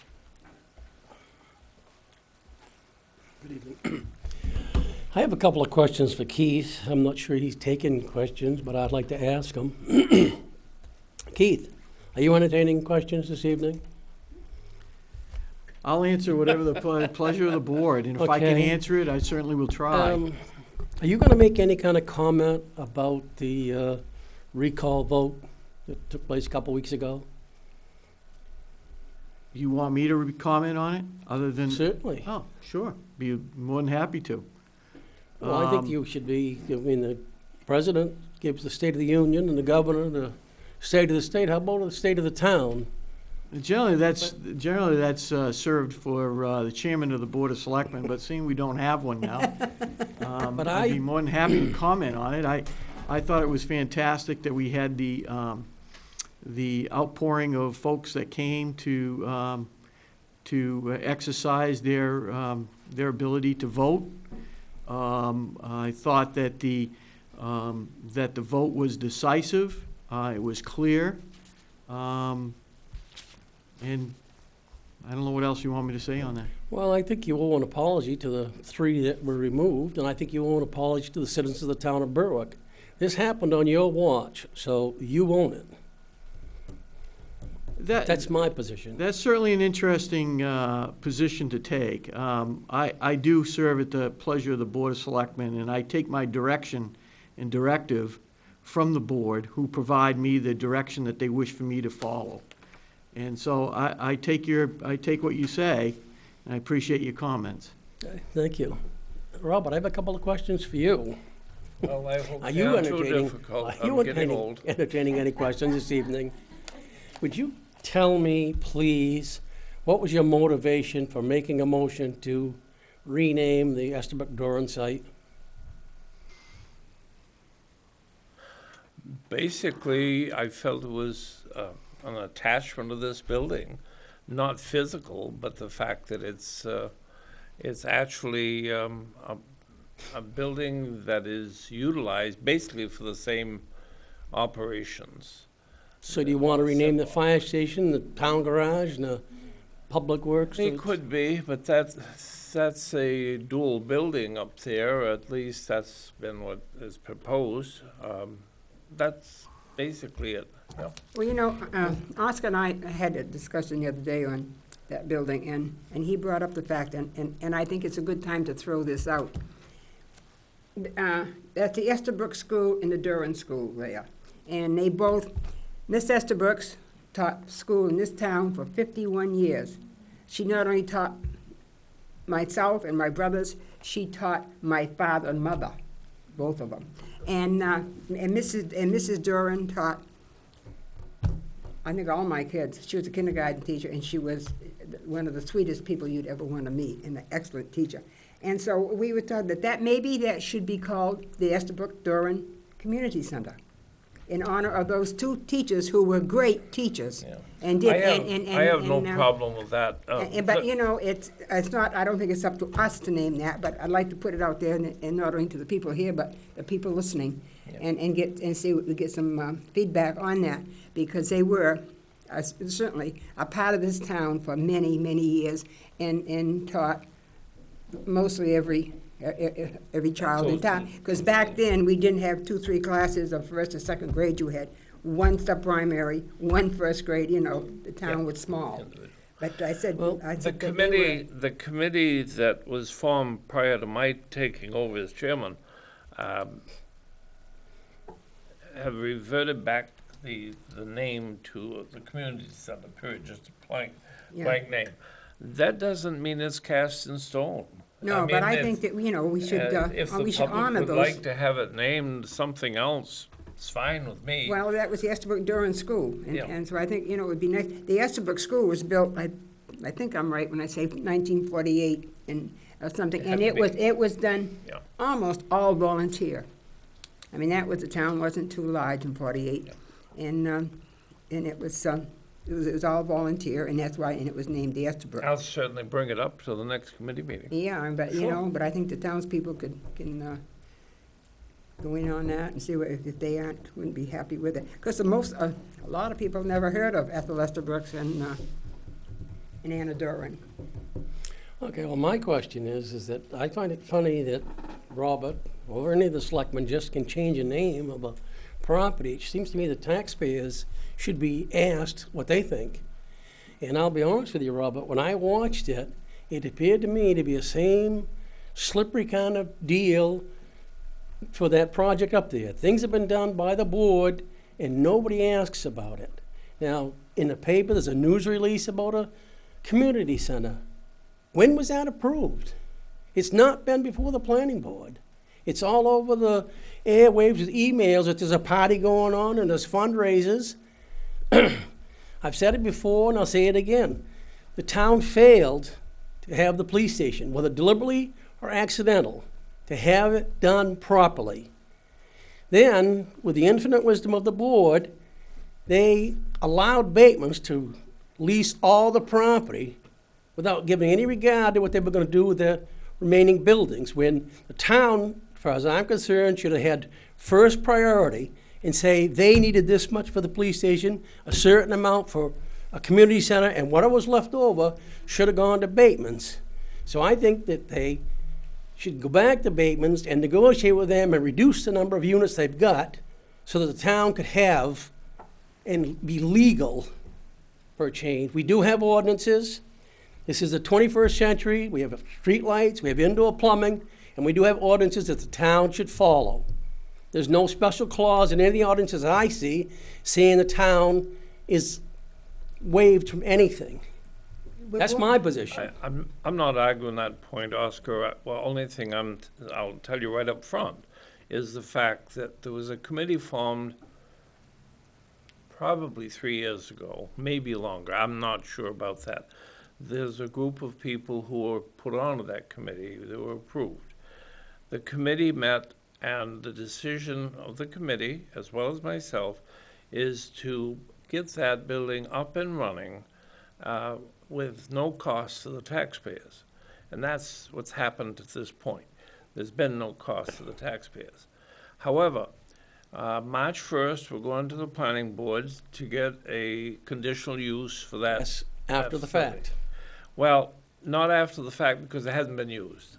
Good evening. I have a couple of questions for Keith. I'm not sure he's taking questions, but I'd like to ask him. Keith, are you entertaining questions this evening? I'll answer whatever the pleasure of the board, and if I can Okay. answer it, I certainly will try. Are you going to make any kind of comment about the recall vote that took place a couple weeks ago? You want me to comment on it, other than? Certainly. Oh, sure, be more than happy to. Well, I think you should be, I mean, the president gives the State of the Union and the governor the state of the state. How about the state of the town? Generally, that's served for the chairman of the Board of Selectmen, but seeing we don't have one now, But I'd be more than happy to comment on it. I thought it was fantastic that we had the outpouring of folks that came to exercise their ability to vote. I thought that the vote was decisive. It was clear. And I don't know what else you want me to say on that. Well, I think you owe an apology to the 3 that were removed, and I think you owe an apology to the citizens of the town of Berwick. This happened on your watch, so you own it. That's my position. That's certainly an interesting position to take. I do serve at the pleasure of the Board of Selectmen, and I take my direction and directive from the board, who provide me the direction that they wish for me to follow. And so I take what you say, and I appreciate your comments. Okay, thank you. Robert, I have a couple of questions for you. Well, I hope Are they you aren't too entertaining? difficult. Are you I'm getting old. entertaining any questions this evening? Would you tell me, please, what was your motivation for making a motion to rename the Estabrook Doran site? Basically, I felt it was an attachment of this building, not physical, but the fact that it's actually a building that is utilized basically for the same operations. So do you want to rename the fire station, the town garage, and the public works? It could be, but that's a dual building up there, at least that's been what is proposed. That's basically it, yeah. Well, Oscar and I had a discussion the other day on that building, and he brought up the fact, and I think it's a good time to throw this out. That's the Estabrook School and the Durham School there. And they both, Miss Estabrook's taught school in this town for 51 years. She not only taught myself and my brothers, she taught my father and mother, both of them. And Mrs. Duran taught, I think, all my kids. She was a kindergarten teacher, and she was one of the sweetest people you'd ever want to meet, and an excellent teacher. And so we were told that maybe that should be called the Estabrook Duran Community Center, in honor of those two teachers who were great teachers. Yeah. And did, I have no problem with that. but it's not. I don't think it's up to us to name that. But I'd like to put it out there, and not only to the people here, but the people listening, Yeah. and see we get some feedback on that, because they were certainly a part of this town for many years, and taught mostly every child in town. Because back then we didn't have 2-3 classes of first or second grade. You had one step primary, one first grade. The town was small. But I said, Well, The committee that was formed prior to my taking over as chairman have reverted back the name to the community center, period, just a blank name. That doesn't mean it's cast in stone. No, but I think that, we should, If we the should honor public would those. like to have it named something else, it's fine with me. Well, that was the Estabrook Durham School, Yeah. and so I think, it would be nice. The Estabrook School was built, I think I'm right when I say 1948 or something, and had to it was done Yeah. almost all volunteer. I mean, the town wasn't too large in 48, and it was all volunteer, and that's why, and it was named the Estabrook. I'll certainly bring it up to the next committee meeting. Yeah, but, Sure. but I think the townspeople can go in on that and see if they wouldn't be happy with it. Because a lot of people never heard of Ethel Estabrooks and Anna Duran. Okay, well, my question is that I find it funny that Robert or any of the selectmen just can change a name of a property. It seems to me the taxpayers should be asked what they think. And I'll be honest with you, Robert, when I watched it, it appeared to me to be the same slippery kind of deal for that project up there. Things have been done by the board, and nobody asks about it. Now, in the paper, there's a news release about a community center. When was that approved? It's not been before the planning board. It's all over the airwaves with emails that there's a party going on and there's fundraisers. I've said it before and I'll say it again. The town failed to have the police station, whether deliberately or accidental, to have it done properly. Then, with the infinite wisdom of the board, they allowed Bateman's to lease all the property without giving any regard to what they were going to do with the remaining buildings, when the town, as far as I'm concerned, should have had first priority and say they needed this much for the police station, a certain amount for a community center, and whatever was left over should have gone to Bateman's. So I think that they should go back to Bateman's and negotiate with them and reduce the number of units they've got so that the town could have and be legal for a change. We do have ordinances. This is the 21st century. We have street lights, we have indoor plumbing, and we do have ordinances that the town should follow. There's no special clause in any of the ordinances I see saying the town is waived from anything. That's my position. I'm not arguing that point, Oscar. Well, only thing I'll tell you right up front is the fact that there was a committee formed probably 3 years ago, maybe longer, I'm not sure about that. There's a group of people who were put onto that committee, that were approved. The committee met, and the decision of the committee, as well as myself, is to get that building up and running with no cost to the taxpayers. And that's what's happened at this point. There's been no cost to the taxpayers. However, March 1st, we're going to the planning board to get a conditional use for that. Yes, after the fact. Well, not after the fact, because it hasn't been used.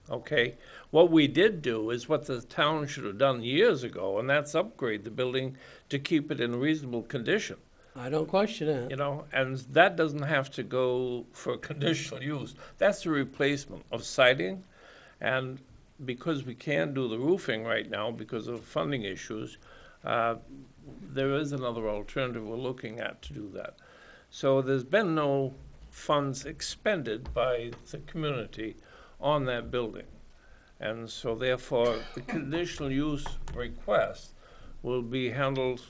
Okay? What we did do is what the town should have done years ago, and that's upgrade the building to keep it in reasonable condition. I don't question that. You know, and that doesn't have to go for conditional use. That's the replacement of siding, and because we can't do the roofing right now because of funding issues, there is another alternative we're looking at to do that. So there's been no funds expended by the community on that building. And so therefore, the conditional use request will be handled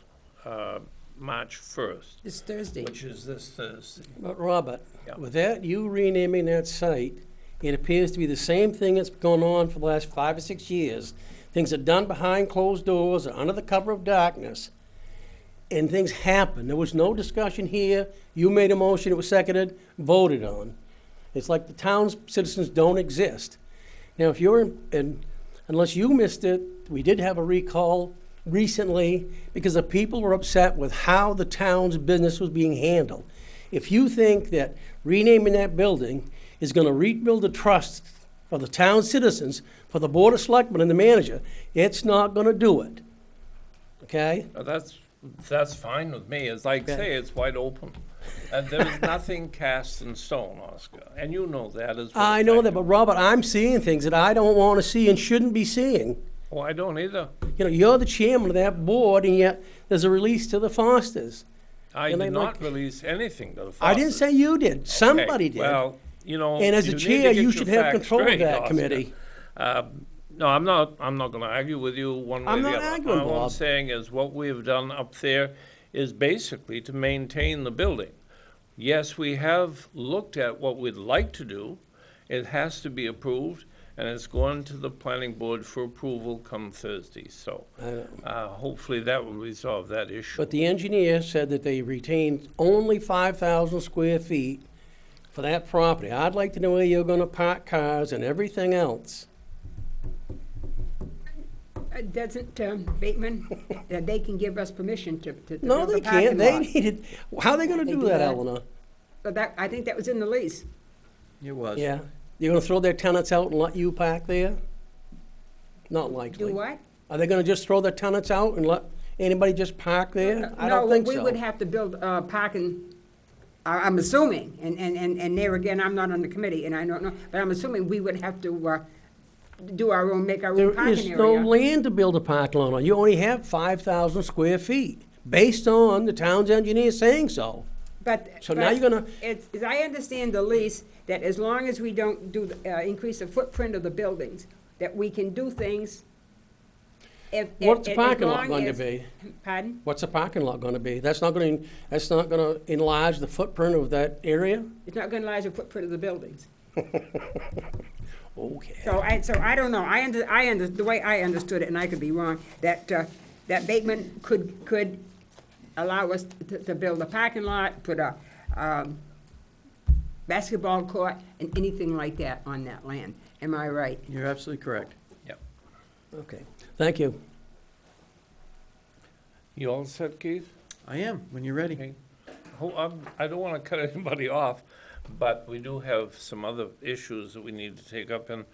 March 1st, It's Thursday. which is this Thursday. But Robert, Yeah. with that, you renaming that site, it appears to be the same thing that's gone on for the last 5 or 6 years. Things are done behind closed doors or under the cover of darkness, and things happen. There was no discussion here. You made a motion, it was seconded, voted on. It's like the town's citizens don't exist. Now, if you're unless you missed it, we did have a recall recently because the people were upset with how the town's business was being handled. If you think that renaming that building is going to rebuild the trust of the town's citizens for the Board of Selectmen and the manager, it's not going to do it. Okay? That's fine with me. As I say, it's wide open. And there is nothing cast in stone, Oscar. And you know that as well. I know that, but Robert, I'm seeing things that I don't want to see and shouldn't be seeing. Oh, I don't either. You know, you're the chairman of that board, and yet there's a release to the Fosters. I And did I not like- release anything to the Fosters. I didn't say you did. Somebody did. Well, you know. And as a you need to chair, get you your should have facts control of straight, that Oscar. committee. No, I'm not going to argue with you one way or I'm the not other. arguing, All I'm Bob. saying is what we have done up there is basically to maintain the building. Yes, we have looked at what we'd like to do. It has to be approved, and it's going to the planning board for approval come Thursday. So hopefully that will resolve that issue. But the engineer said that they retained only 5,000 square feet for that property. I'd like to know where you're gonna park cars and everything else. Doesn't Bateman, that they can give us permission to No, build they the parking can't. They lot. needed, how are they gonna They do do that, that. Eleanor? But that, I think that was in the lease. It was. Yeah? You're gonna throw their tenants out and let you park there? Not likely. Do what? Are they gonna just throw their tenants out and let anybody just park there? I don't think so. No, we would have to build parking, I'm assuming, and there again, I'm not on the committee, and I don't know, but I'm assuming we would have to do our own, make our own There parking is no area. land to build a parking lot on. You only have 5,000 square feet, based on the town's engineer saying so. But, So now you're gonna- It's, as I understand the lease, that as long as we don't do, increase the footprint of the buildings, that we can do things. What's the as parking lot long going to as- be? Pardon? What's the parking lot gonna be? That's not gonna enlarge the footprint of that area? It's not gonna enlarge the footprint of the buildings. Okay. So I don't know, the way I understood it, and I could be wrong, that Bateman could allow us to build a parking lot, put a, basketball court, and anything like that on that land. Am I right? You're absolutely correct. Okay, thank you. You all set, Keith? I am, when you're ready. Okay. I don't want to cut anybody off, but we do have some other issues that we need to take up, and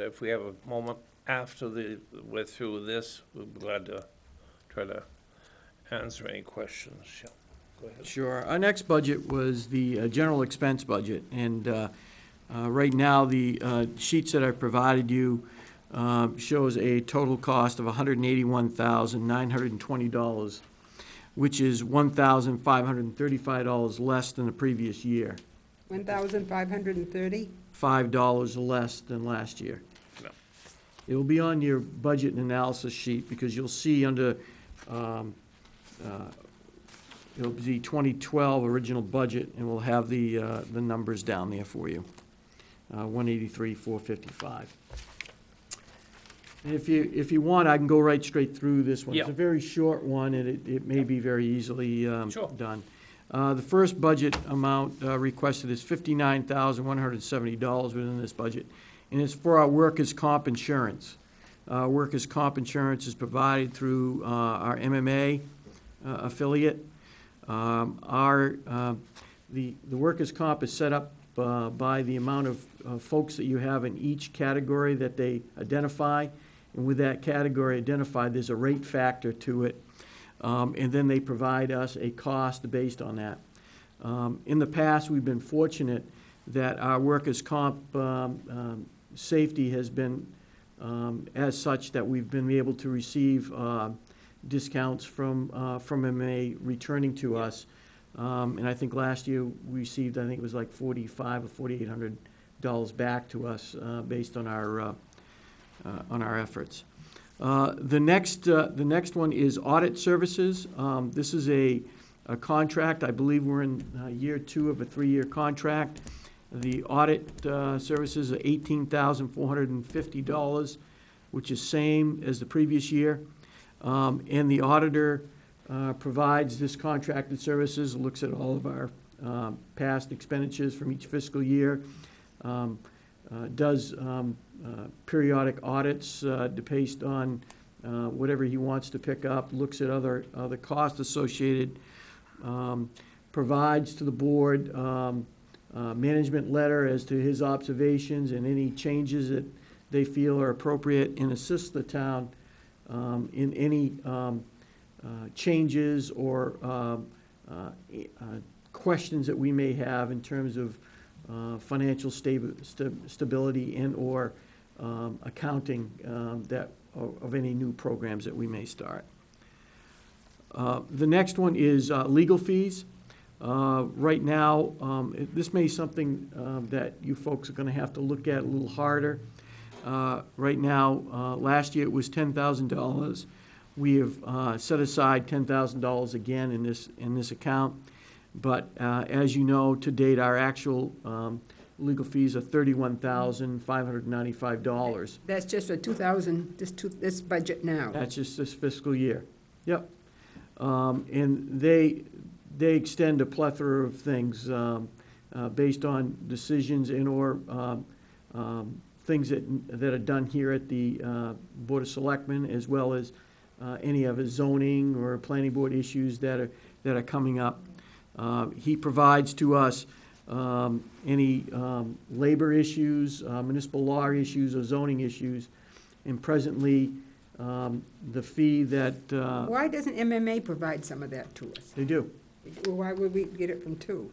if we have a moment after we're through with this, we'll be glad to try to answer any questions. Yeah. Go ahead. Sure. Our next budget was the general expense budget, and right now, the sheets that I've provided you shows a total cost of $181,920, which is $1,535 less than the previous year, 1,530? $5 less than last year. It will be on your budget and analysis sheet, because you'll see under, it'll be 2012 original budget, and we'll have the numbers down there for you. 183,455. And if you want, I can go right straight through this one. It's a Yeah. very short one, and it may be very easily Sure. done. The first budget amount requested is $59,170 within this budget, and it's for our workers' comp insurance. Workers' comp insurance is provided through our MMA affiliate. The workers' comp is set up by the amount of folks that you have in each category that they identify. And with that category identified, there's a rate factor to it. And then they provide us a cost based on that. In the past, we've been fortunate that our workers' comp safety has been as such that we've been able to receive discounts from MMA returning to us. And I think last year we received, I think it was like $4,500 or $4,800 back to us based on our efforts. The next one is audit services. This is a contract. I believe we're in year 2 of a 3-year contract. The audit services are $18,450, which is same as the previous year. And the auditor provides this contracted services, looks at all of our past expenditures from each fiscal year, does periodic audits based on whatever he wants to pick up, looks at other costs associated, provides to the board management letter as to his observations and any changes that they feel are appropriate, and assists the town in any changes or questions that we may have in terms of financial stability and or accounting of any new programs that we may start. The next one is legal fees. Right now, this may be something that you folks are going to have to look at a little harder. Right now, last year it was $10,000. We have set aside $10,000 again in this account. But as you know, to date, our actual legal fees are $31,595. That's just for 2000, this budget now. That's just this fiscal year. Yep. And they extend a plethora of things based on decisions and or things that are done here at the Board of Selectmen, as well as any of the zoning or planning board issues that are coming up. He provides to us any labor issues, municipal law issues, or zoning issues, and presently the fee that Why doesn't MMA provide some of that to us? they do. Why would we get it from 2?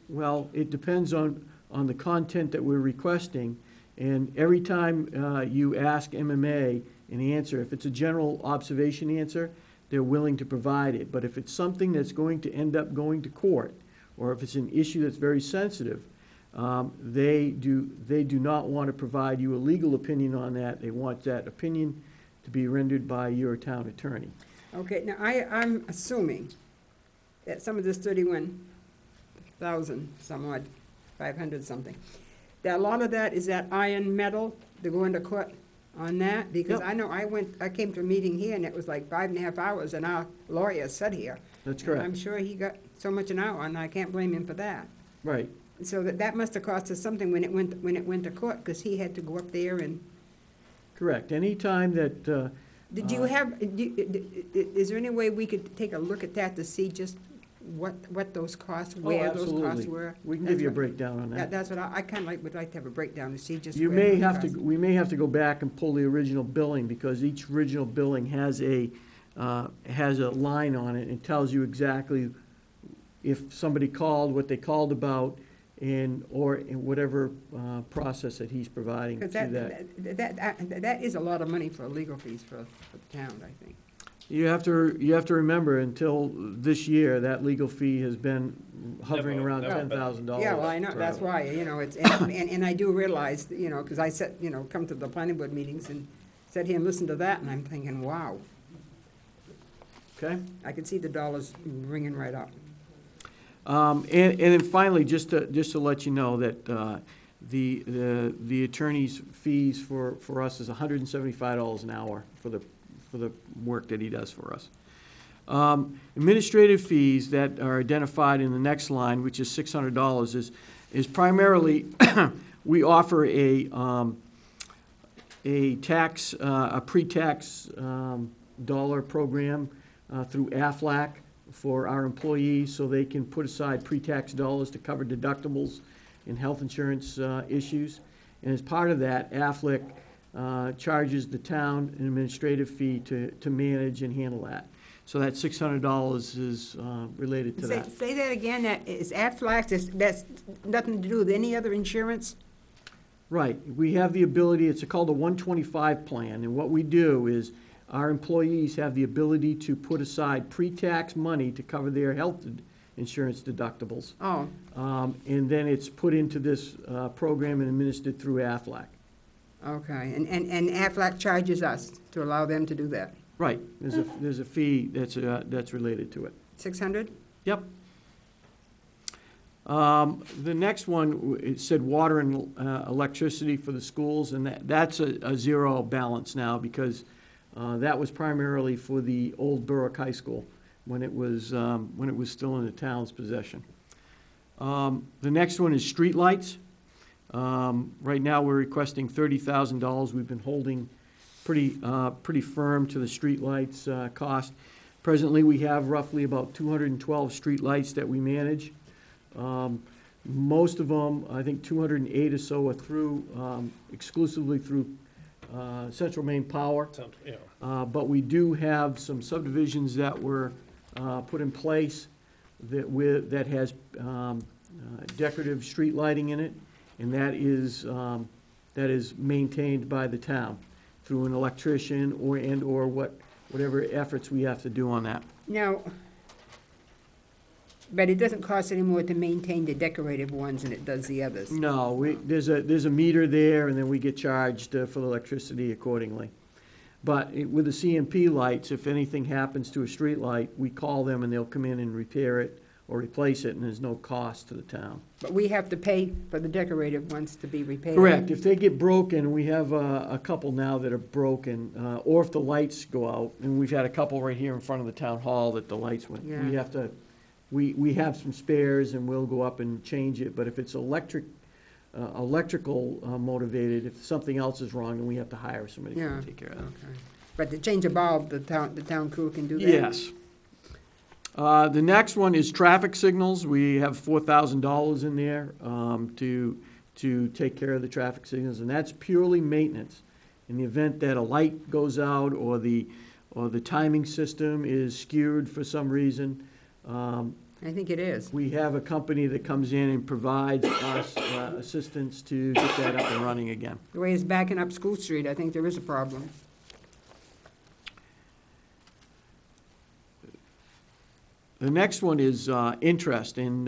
Well, it depends on the content that we're requesting, and every time you ask MMA an answer, if it's a general observation answer, they're willing to provide it. But if it's something that's going to end up going to court, or if it's an issue that's very sensitive, they do not want to provide you a legal opinion on that. They want that opinion to be rendered by your town attorney. Okay, now I'm assuming that some of this 31,000 some odd, 500 something, that a lot of that is that iron metal to go into court on that? Because Yep. I know I came to a meeting here and it was like 5.5 hours and our lawyer sat here. That's And I'm correct. sure he got so much an hour and I can't blame him for that. Right. So that must have cost us something when it went to court, because he had to go up there and, Correct. Anytime that, did you have, is there any way we could take a look at that to see just what those costs, where those costs absolutely. were? We can That's give you a what- breakdown on that. That's what I kind of would like to have a breakdown to see just You where may those have to, costs- we may have to go back and pull the original billing, because each original billing has a line on it. It tells you exactly if somebody called, what they called about, or in whatever process that he's providing to Because that. that is a lot of money for legal fees for the town, I think. You have to remember, until this year, that legal fee has been hovering Never- around never been. $10,000. Yeah, well, I know, that's why, it's, and I do realize, because I said, come to the planning board meetings, and sat here and listened to that, and I'm thinking, wow, Okay? I could see the dollars ringing right up. And then finally, just to let you know that the attorney's fees for us is $175 an hour for the work that he does for us. Administrative fees that are identified in the next line, which is $600, is primarily we offer a pre-tax dollar program through AFLAC for our employees, so they can put aside pre-tax dollars to cover deductibles and health insurance issues. And as part of that, AFLAC charges the town an administrative fee to manage and handle that. So that $600 is related to that. Say that again, that is Aflac, that's nothing to do with any other insurance? Right. We have the ability, it's called a 125 plan, and what we do is our employees have the ability to put aside pre-tax money to cover their health insurance deductibles. Oh, And then it's put into this program and administered through AFLAC. okay, and Aflac charges us to allow them to do that? Right. There's a fee that's related to it. 600? Yep. The next one, it said water and electricity for the schools, and that's a zero balance now, because that was primarily for the old Berwick High School when it was still in the town's possession. The next one is streetlights. Right now, we're requesting $30,000. We've been holding pretty firm to the streetlights cost. Presently, we have roughly about 212 streetlights that we manage. Most of them, I think 208 or so, are through exclusively through Central Maine Power. But we do have some subdivisions that were put in place that has decorative street lighting in it, and that is maintained by the town through an electrician or whatever efforts we have to do on that. Now, but it doesn't cost any more to maintain the decorative ones than it does the others? No, there's a meter there, and then we get charged for the electricity accordingly. But with the CMP lights, if anything happens to a street light, we call them and they'll come in and repair it or replace it, and there's no cost to the town. But we have to pay for the decorative ones to be repaired? Correct. If they get broken, we have a couple now that are broken, or if the lights go out, and we've had a couple right here in front of the town hall that the lights went. Yeah. We have to, we have some spares and we'll go up and change it, but if it's electrical motivated, if something else is wrong, then we have to hire somebody Yeah. to take care of that. Okay. But to change a bulb, the town crew can do that? Yes. The next one is traffic signals. We have $4,000 in there to take care of the traffic signals, and that's purely maintenance. In the event that a light goes out or the timing system is skewed for some reason, I think it is. we have a company that comes in and provides us assistance to get that up and running again. The way it's backing up School Street, I think there is a problem. The next one is interest, and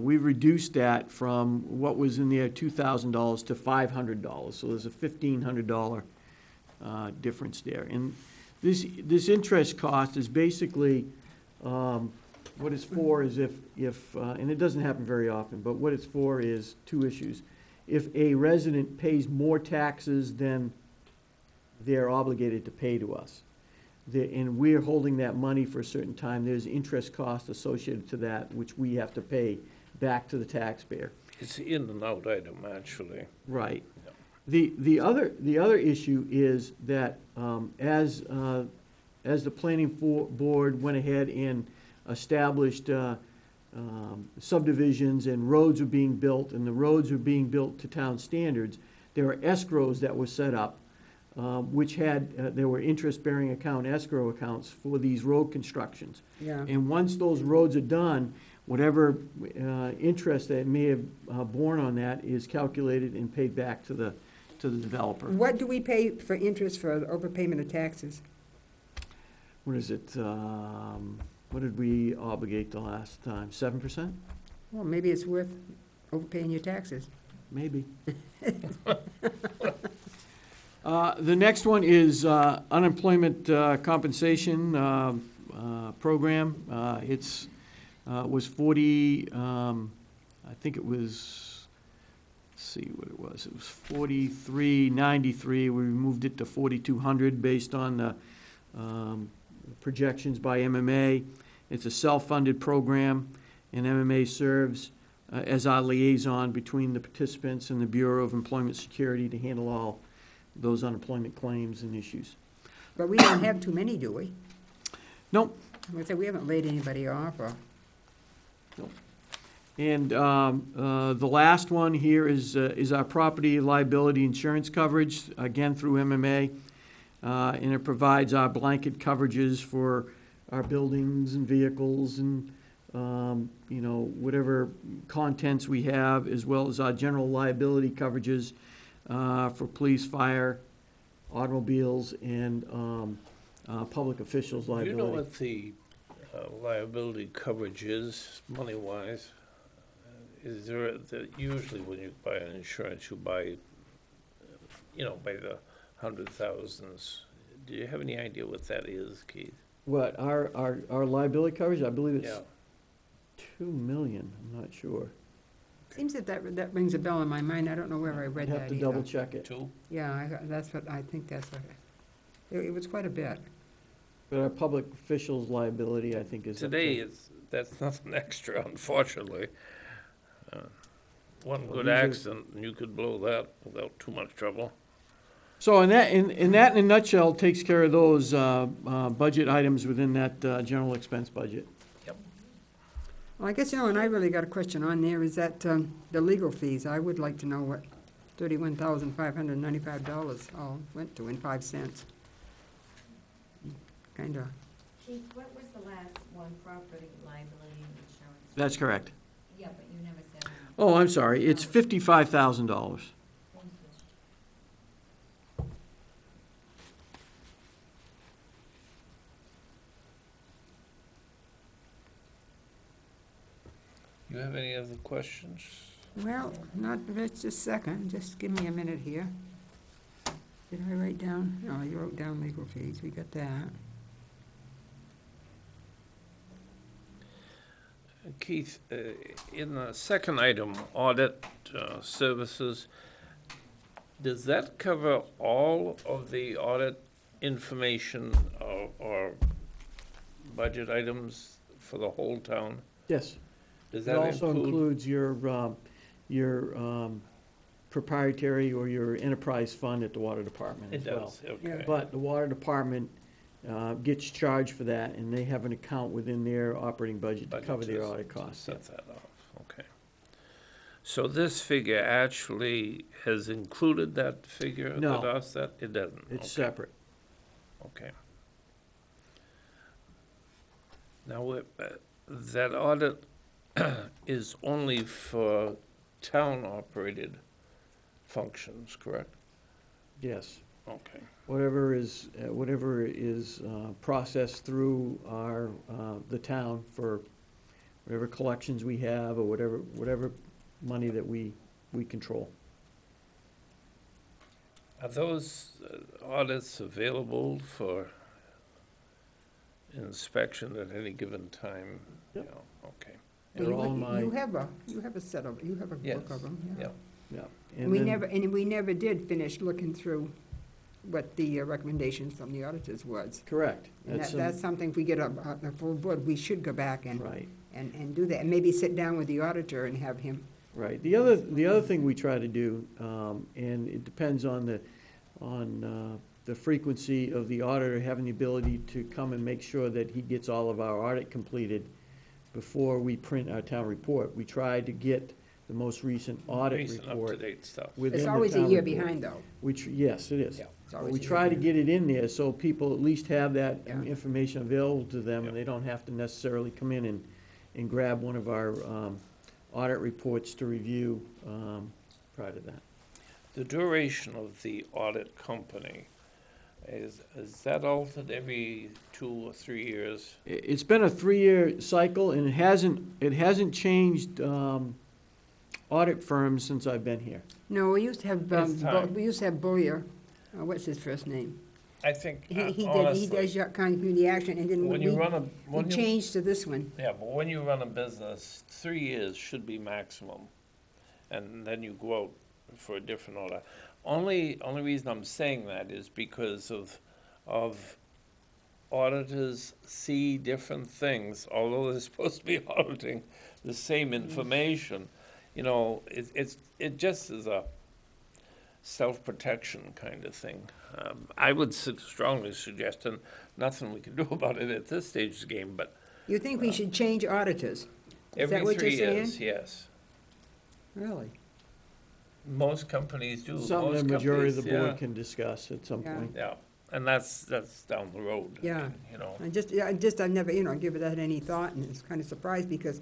we reduced that from what was in there, $2,000 to $500. So there's a $1,500 difference there. And this interest cost is basically, what it's for is if and it doesn't happen very often, but what it's for is two issues. If a resident pays more taxes than they're obligated to pay to us, and we're holding that money for a certain time, there's interest cost associated to that, which we have to pay back to the taxpayer. It's in and out item, actually. Right. The other issue is that as the planning board went ahead and established subdivisions and roads were being built, and the roads were being built to town standards, there were escrows that were set up, which there were interest-bearing account escrow accounts for these road constructions. Yeah. And once those roads are done, whatever interest that may have borne on that is calculated and paid back to the developer. What do we pay for interest for overpayment of taxes? What is it? What did we obligate the last time? 7%? Well, maybe it's worth overpaying your taxes. Maybe. The next one is unemployment compensation program. It's was 40, I think it was, let's see what it was. It was 43.93. We moved it to 4,200 based on the projections by MMA. It's a self-funded program, and MMA serves as our liaison between the participants and the Bureau of Employment Security to handle all those unemployment claims and issues. But we don't have too many, do we? Nope. We say we haven't laid anybody off, or, And the last one here is our property liability insurance coverage, again through MMA. And it provides our blanket coverages for our buildings and vehicles and, you know, whatever contents we have, as well as our general liability coverages for police, fire, automobiles, and public officials' Do you liability. know what the liability coverage is, money-wise? Is there, usually when you buy an insurance, you buy, you know, by the hundred thousands. Do you have any idea what that is, Keith? What, our liability coverage, I believe Yeah. it's 2 million, I'm not sure. seems that rings a bell in my mind. I don't know where I I'd read that have to either. double check it. Two? Yeah, that's what, I think that's what, it was quite a bit. But our public officials' liability, I think, is up to- Today, that's nothing extra, unfortunately. One Well, good these are- accident, and you could blow that without too much trouble. So in that, in a nutshell, takes care of those budget items within that general expense budget. Well, I guess, you know, and I really got a question on there, is that the legal fees. I would like to know what $31,595 all went to in 5 cents. Kinda, Keith, what was the last one, property liability insurance? That's correct. Yeah, but you never said. Oh, I'm sorry, it's $55,000. You have any other questions? well, not just a second, just give me a minute here. Did I write down? Oh, you wrote down legal fees, we got that. Keith, in the second item, audit services, does that cover all of the audit information or budget items for the whole town? Yes. Does It that also include? includes your proprietary or your enterprise fund at the water department as It well. does, okay. But the water department gets charged for that, and they have an account within their operating budget to cover their Budget audit to costs. set that off, okay. So this figure actually has included that figure that No. offset? It doesn't? It's Okay, separate. Okay. Now, that audit is only for town-operated functions, correct? Yes. Okay. Whatever is processed through our, the town for whatever collections we have or whatever money that we control. Are those audits available for inspection at any given time? Yep. Yeah, okay. They're all in my, You have a set of, you have a Yes, book of them, yeah. yeah. yeah. And we then- never did finish looking through what the recommendations from the auditors was. Correct. And That's that's something, if we get a full board, we should go back right, and do that, and maybe sit down with the auditor and have him. right. The other thing we try to do, and it depends on the frequency of the auditor having the ability to come and make sure that he gets all of our audit completed before we print our town report. We try to get the most recent audit Recent report up-to-date stuff. within It's the always a town year report. behind, though. Yes, it is. Yeah. It's always We a year try to behind. get it in there so people at least have that Yeah. information available to them, and Yeah. they don't have to necessarily come in and grab one of our audit reports to review prior to that. The duration of the audit company, is that altered every 2 or 3 years? It's been a 3-year cycle, and it hasn't changed audit firms since I've been here. No, we used to have, It's time. Bowyer, what's his first name? I think, He does honestly, your kind of community action, and then when we you run a, we when you, changed to this one. yeah, but when you run a business, 3 years should be maximum. And then you go out for a different order. Only reason I'm saying that is because of auditors see different things, although they're supposed to be auditing the same information. You know, it just is a self-protection kind of thing. I would strongly suggest, and nothing we can do about it at this stage of the game, but You think we should change auditors? Is that every what you're 3 saying? years, yes. Really? Most companies do. Something the Most majority of the companies, board can discuss at some Yeah. point. Yeah, and that's down the road. Yeah. You know, I've never, given that any thought, and it's kind of surprised because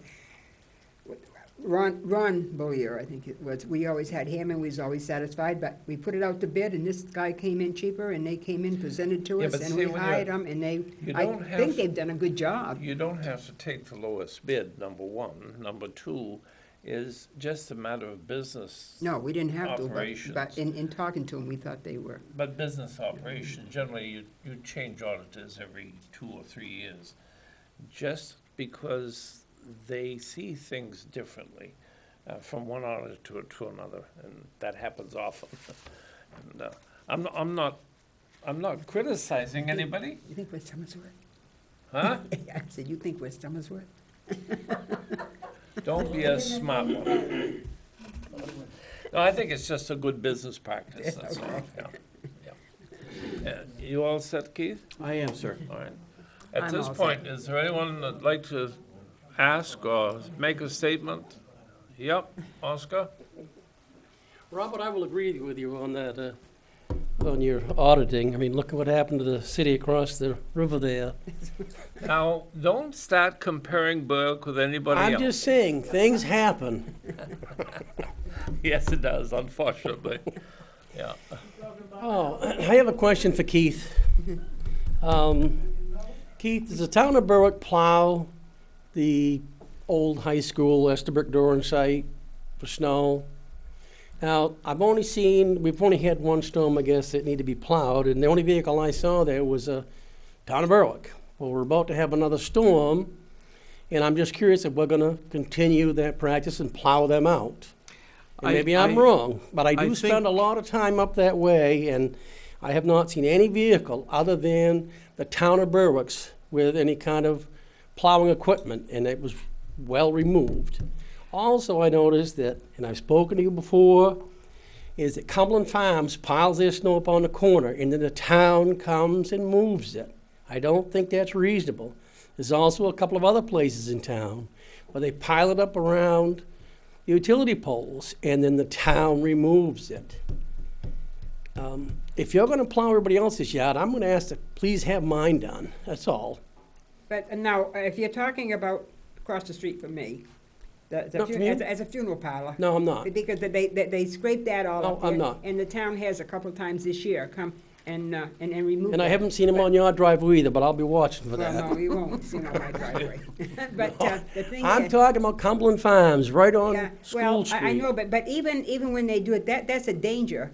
Ron Bowyer, I think it was, we always had him and we was always satisfied, but we put it out to bid and this guy came in cheaper and they came in, presented to Yeah, us, but and see, we when hired them and you I don't think have- they've done a good job. you don't have to take the lowest bid, number one. Number two is just a matter of business. No, we didn't have to, but Operations. in talking to them, we thought they were. But business operations, generally, you change auditors every 2 or 3 years, just because they see things differently from one auditor to another, and that happens often. And, I'm not criticizing anybody, You think we're Summersworth? huh? I said, you think we're Summersworth? Don't be a smart one. No, I think it's just a good business practice, that's all, yeah. You all set, Keith? I am, sir. All right. At I'm this all point, is there anyone that'd like to ask or make a statement? Yep, Oscar? Robert, I will agree with you on that, on your auditing. I mean, look at what happened to the city across the river there. Now, don't start comparing Berwick with anybody else. I'm just saying, things happen. Yes, it does, unfortunately. Yeah. Oh, I have a question for Keith. Keith, does the town of Berwick plow the old high school Estabrook Doran site for snow? Now, we've only had one storm, I guess, that need to be plowed, and the only vehicle I saw there was a town of Berwick. Well, we're about to have another storm, and I'm just curious if we're gonna continue that practice and plow them out. And maybe I'm wrong, but I do spend a lot of time up that way, and I have not seen any vehicle other than the town of Berwick's with any kind of plowing equipment, and it was well removed. Also, I noticed that, and I've spoken to you before, is that Cumberland Farms piles their snow up on the corner, and then the town comes and moves it. I don't think that's reasonable. There's also a couple of other places in town where they pile it up around the utility poles, and then the town removes it. If you're gonna plow everybody else's yard, I'm gonna ask to please have mine done, that's all. But now, if you're talking about across the street from me, Not from you? as a funeral parlor. No, I'm not. Because they scraped that all No, up there. I'm not. And the town has a couple times this year come and remove And I that. haven't seen them on your driveway either, but I'll be watching for Well, that. no, you won't see no my driveway. But the thing I'm is, talking about Cumberland Farms, right yeah, on well, School I know, Street. but even when they do it, that's a danger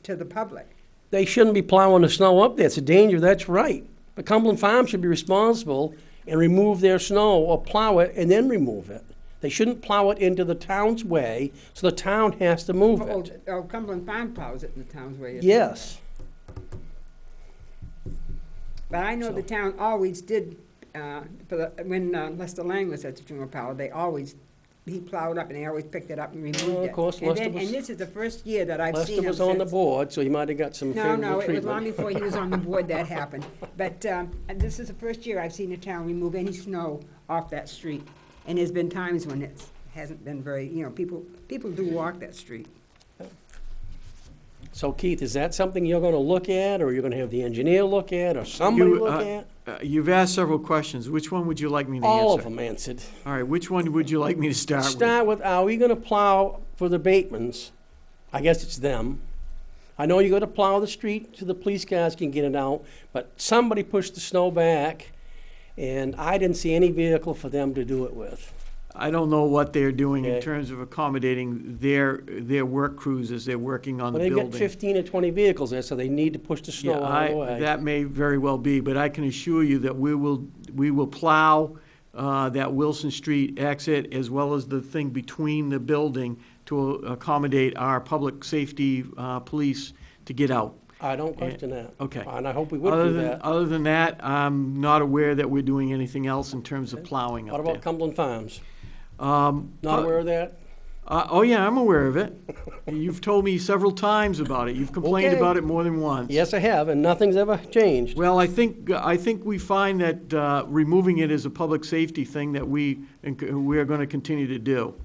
to the public. They shouldn't be plowing the snow up there, it's a danger, that's right. But Cumberland Farms should be responsible and remove their snow, or plow it and then remove it. They shouldn't plow it into the town's way, so the town has to move it. Oh, Cumberland Farm plows it in the town's way. Yes. But I know the town always did, when Lester Lang was at the funeral parlor, he plowed up and they always picked it up and removed Well, it. of course, And Lester then- was- And this is the first year that I've Lester seen him was on the since. board, so he might have got some No, favorable it was long treatment. before he was on the board that happened. But and this is the first year I've seen the town remove any snow off that street. And there's been times when it hasn't been very, people do walk that street. So Keith, is that something you're gonna look at, or you're gonna have the engineer look at, or somebody You, look at? You've asked several questions. Which one would you like me to answer? All of them answered. All right, which one would you like me to start with? Start with, are we gonna plow for the Batemans? I guess it's them. I know you gotta plow the street so the police cars can get it out, but somebody pushed the snow back, and I didn't see any vehicle for them to do it with. I don't know what they're doing in Okay. terms of accommodating their work crews as they're working on Well, the they've building. got 15 or 20 vehicles there, so they need to push the Yeah, snow out of the way. that may very well be, but I can assure you that we will plow that Wilson Street exit as well as the thing between the building to accommodate our public safety police to get out. I don't question that. Okay. And I hope we would do that. Other than that, I'm not aware that we're doing anything else in terms of plowing What up there. about Cumberland Farms? Um, Not aware of that? Oh, yeah, I'm aware of it. You've told me several times about it. You've complained Okay. about it more than once. Yes, I have, and nothing's ever changed. Well, I think we find that removing it is a public safety thing that we are going to continue to do.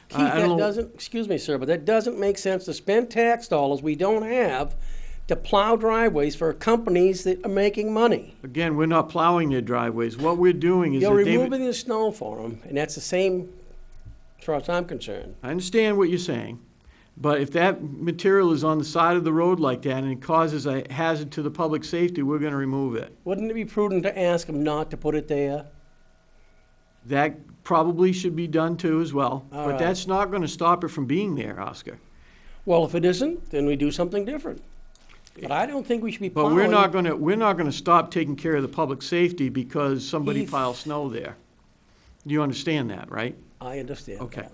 Keith, I don't that know- doesn't, excuse me, sir, but that doesn't make sense to spend tax dollars we don't have to plow driveways for companies that are making money. Again, we're not plowing their driveways. What we're doing is You're that David, removing the snow for them, and that's the same, as far as I'm concerned. I understand what you're saying, but if that material is on the side of the road like that and it causes a hazard to the public safety, we're going to remove it. Wouldn't it be prudent to ask them not to put it there? That probably should be done too as well, All but right. that's not going to stop it from being there, Oscar. Well, if it isn't, then we do something different. But I don't think we should be But plowing. we're not going to stop taking care of the public safety because somebody Keith. piles snow there. You understand that, right? I understand Okay.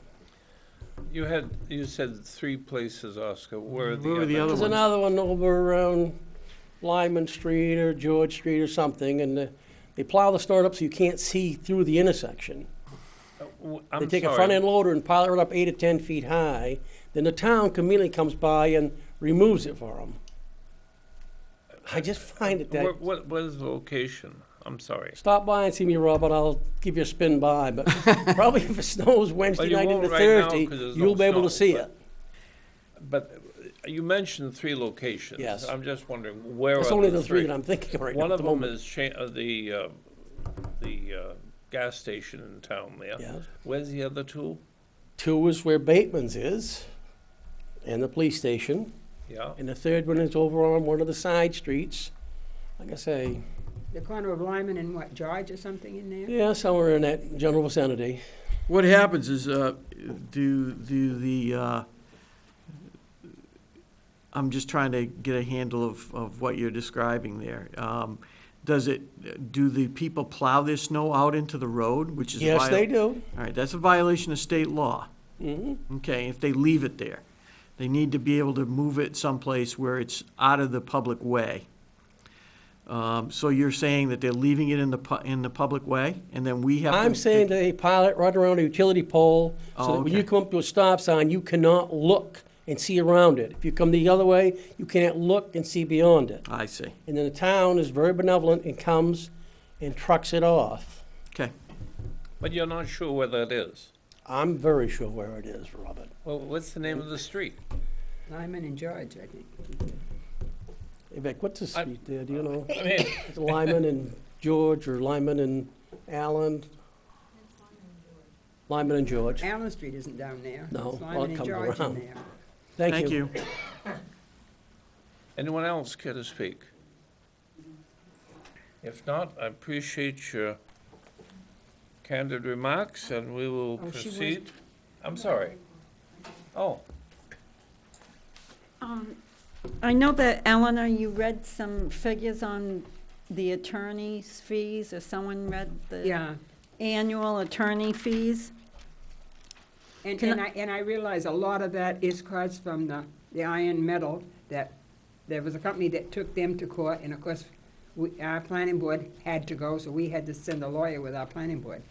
that. You said 3 places, Oscar. Where are the Where were the other? other There's ones? another one over around Lyman Street or George Street or something, and they plow the snow up so you can't see through the intersection. They take a front-end loader and pile it up 8 or 10 feet high, then the town conveniently comes by and removes it for them. I just find it that, What is the location? I'm sorry. stop by and see me, Robert, I'll give you a spin by, but probably if it snows Wednesday you night won't into right now Thursday, 'cause there's you'll no be able to snow, see but- it. But you mentioned 3 locations. Yes. I'm just wondering, where It's are only the the 3 3? that I'm thinking of right now One at of the them moment. is the gas station in town there. Yes. Where's the other 2? 2 is where Bateman's is, and the police station. Yeah. And the third one is over on one of the side streets. Like I say, The corner of Lyman and what, George or something in there? yeah, somewhere in that general vicinity. What happens is, I'm just trying to get a handle of what you're describing there. Do the people plow their snow out into the road, which is a Yes, they do. All right, that's a violation of state law. Mhm. Okay, if they leave it there. They need to be able to move it someplace where it's out of the public way. So you're saying that they're leaving it in the public way, and then we have to... I'm saying they pile it right around a utility pole, so Oh, that when you okay. come up to a stop sign, you cannot look and see around it. If you come the other way, you can't look and see beyond it. I see. And then the town is very benevolent and comes and trucks it off. Okay. But you're not sure where that is. I'm very sure where it is, Robert. Well, what's the name of the street? Lyman and George, I think. Hey, Vic, what's the I- street there, do you know? I mean, It's Lyman and George, or Lyman and Allen? Lyman and George. Allen Street isn't down there. No, It's well, Lyman it and comes George around. in there. Thank you. anyone else care to speak? If not, I appreciate your candid remarks, and we will Oh, she was- proceed. I'm sorry. Oh, I know that, Eleanor, you read some figures on the attorney's fees, or someone read the Yeah, annual attorney fees? and, Can and I realize a lot of that is caused from the iron metal, that there was a company that took them to court, and of course, our planning board had to go, so we had to send a lawyer with our planning board.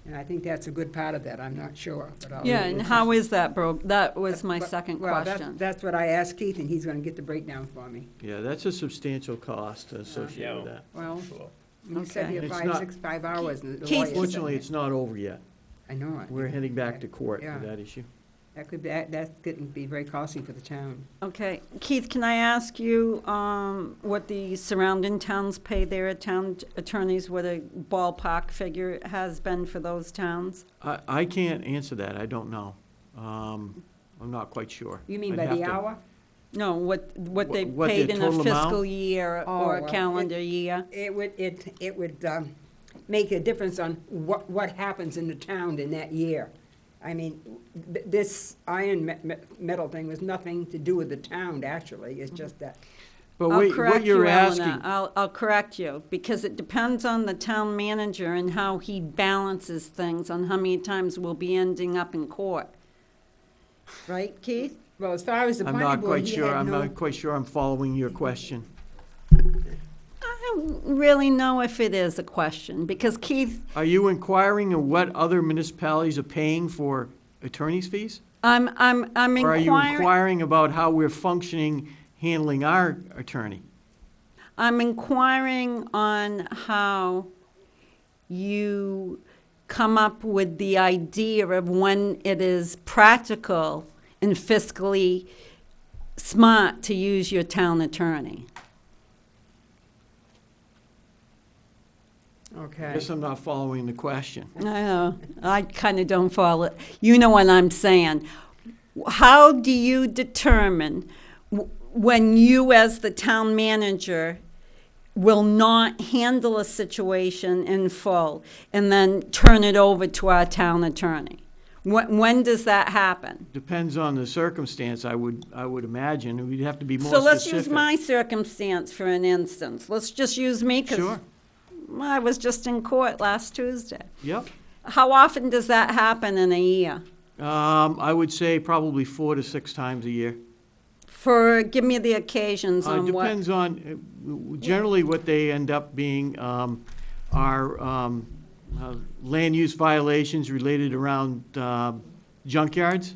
And I think that's a good part of that, I'm not sure, but I'll. Yeah, and how is that broke? That was my But- second well, question. that's what I asked Keith, and he's gonna get the breakdown for me. Yeah, that's a substantial cost associated with Yeah. that. Well, sure. we sat Okay. here It's 5 hours, and the Keith- lawyer said Fortunately, that. it's not over yet. I know it. We're heading back to court Yeah. for that issue. That could be, that's getting to be very costly for the town. Okay, Keith, can I ask you what the surrounding towns pay their town attorneys, what a ballpark figure has been for those towns? I can't answer that, I don't know. I'm not quite sure. You mean I'd by have the to- hour? No, what they What their paid in a total amount? fiscal year Oh, or a well, calendar year? It would, make a difference on what happens in the town in that year. I mean, this metal thing was nothing to do with the town, actually, it's just that. But I'll what correct you're you, asking, Eleanor. I'll correct you, because it depends on the town manager and how he balances things, on how many times we'll be ending up in court. Right, Keith? Well, as far as the I'm planning not board, quite he sure, had I'm no. not quite sure I'm following your question. I don't really know if it is a question, because Keith, Are you inquiring of what other municipalities are paying for attorney's fees? I'm Or are you inquiring, inquiring about how we're functioning, handling our attorney? I'm inquiring on how you come up with the idea of when it is practical and fiscally smart to use your town attorney. I Okay. guess I'm not following the question. I know, I kind of don't follow it. You know what I'm saying. How do you determine when you, as the town manager, will not handle a situation in full and then turn it over to our town attorney? When does that happen? Depends on the circumstance, I would imagine. We'd have to be more So specific. let's use my circumstance for an instance. Let's just use me, because Sure, I was just in court last Tuesday. yep. How often does that happen in a year? I would say probably 4 to 6 times a year. Give me the occasions on what. Depends on, generally what they end up being are land use violations related around junkyards.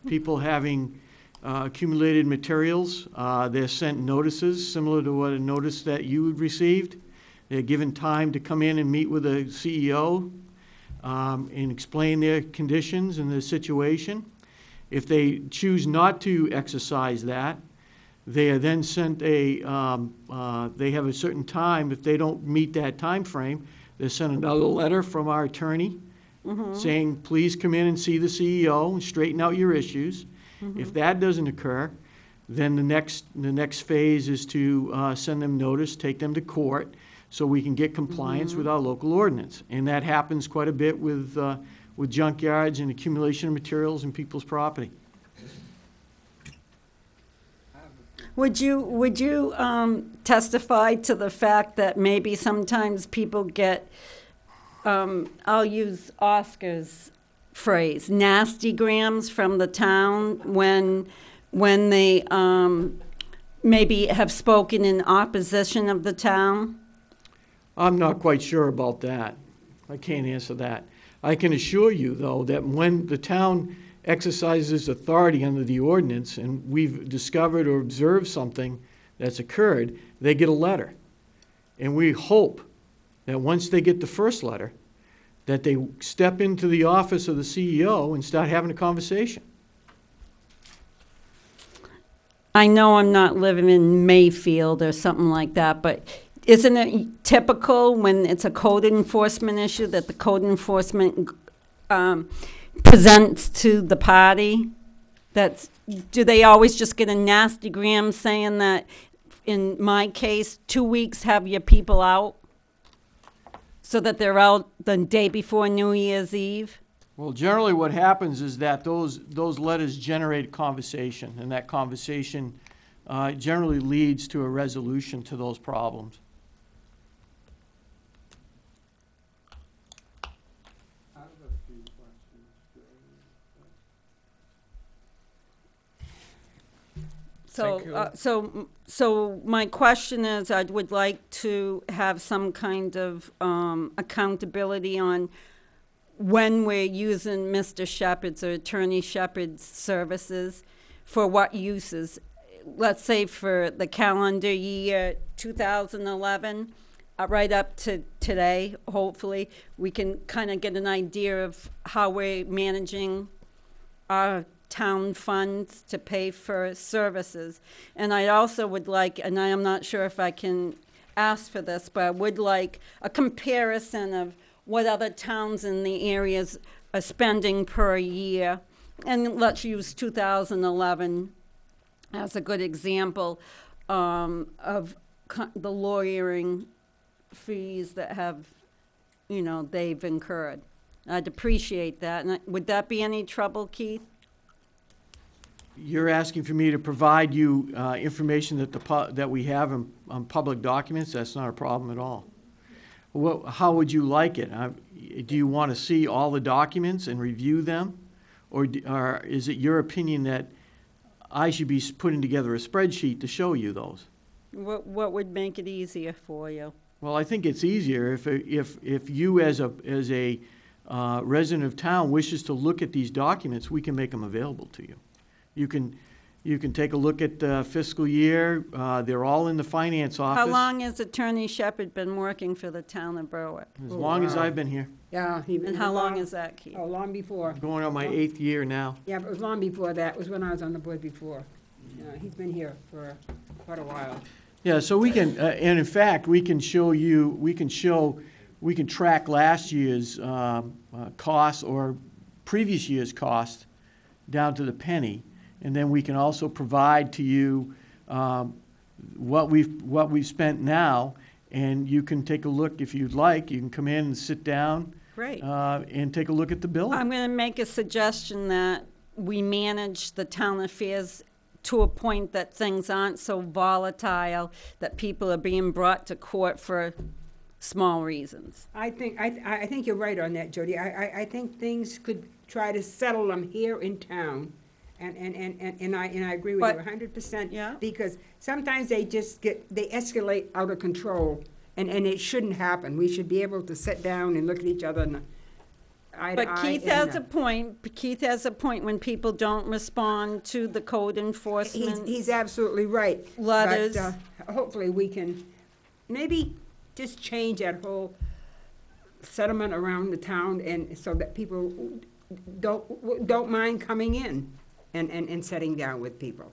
People having accumulated materials, they're sent notices, similar to what a notice that you had received. They're given time to come in and meet with the CEO and explain their conditions and their situation. If they choose not to exercise that, they are then sent they have a certain time. If they don't meet that time frame, they're sent another letter from our attorney saying, please come in and see the CEO and straighten out your issues. If that doesn't occur, then the next phase is to send them notice, take them to court, so we can get compliance with our local ordinance. And that happens quite a bit with junkyards and accumulation of materials in people's property. Would you testify to the fact that maybe sometimes people get, I'll use Oscar's phrase, nasty grams from the town when they maybe have spoken in opposition of the town? I'm not quite sure about that. I can't answer that. I can assure you, though, that when the town exercises authority under the ordinance and we've discovered or observed something that's occurred, they get a letter. And we hope that once they get the first letter, that they step into the office of the CEO and start having a conversation. I know I'm not living in Mayfield or something like that, but isn't it typical when it's a code enforcement issue that the code enforcement presents to the party? Do they always just get a nasty gram saying that, in my case, 2 weeks, have your people out, so that they're out the day before New Year's Eve? Well, generally what happens is that those letters generate conversation, and that conversation generally leads to a resolution to those problems. Thank you. So my question is, I would like to have some kind of accountability on when we're using Mr. Shepherd's or Attorney Shepherd's services, for what uses. Let's say for the calendar year 2011, right up to today, hopefully, we can kind of get an idea of how we're managing our town funds to pay for services. And I also would like, and I am not sure if I can ask for this, but I would like a comparison of what other towns in the areas are spending per year. And let's use 2011 as a good example of the lawyering fees that have you know, they've incurred. I'd appreciate that. And would that be any trouble, Keith? You're asking for me to provide you information that we have on public documents? That's not a problem at all. How would you like it? Do you want to see all the documents and review them? Or is it your opinion that I should be putting together a spreadsheet to show you those? What would make it easier for you? Well, I think it's easier if you as a resident of town wishes to look at these documents, we can make them available to you. You can take a look at the fiscal year. They're all in the finance office. How long has Attorney Shepherd been working for the town of Berwick? As long as I've been here. Yeah. And how long is that, Keith? Oh, long before. Going on my 8th year now. Yeah, but it was long before that. It was when I was on the board before. He's been here for quite a while. Yeah, so we can, and in fact, we can track last year's costs or previous year's cost down to the penny. And then we can also provide to you what we've spent now, and you can take a look if you'd like. You can come in and sit down. Great. And take a look at the bill. I'm going to make a suggestion that we manage the town affairs to a point that things aren't so volatile, that people are being brought to court for small reasons. I think you're right on that, Jody. I think things could try to settle them here in town. And I agree with you 100%. Yeah. Because sometimes they escalate out of control, and it shouldn't happen. We should be able to sit down and look at each other and eye to eye. But Keith has a point. Keith has a point when people don't respond to the code enforcement. He's absolutely right. Letters. But hopefully we can maybe just change that whole settlement around the town, and so that people don't mind coming in and sitting down with people.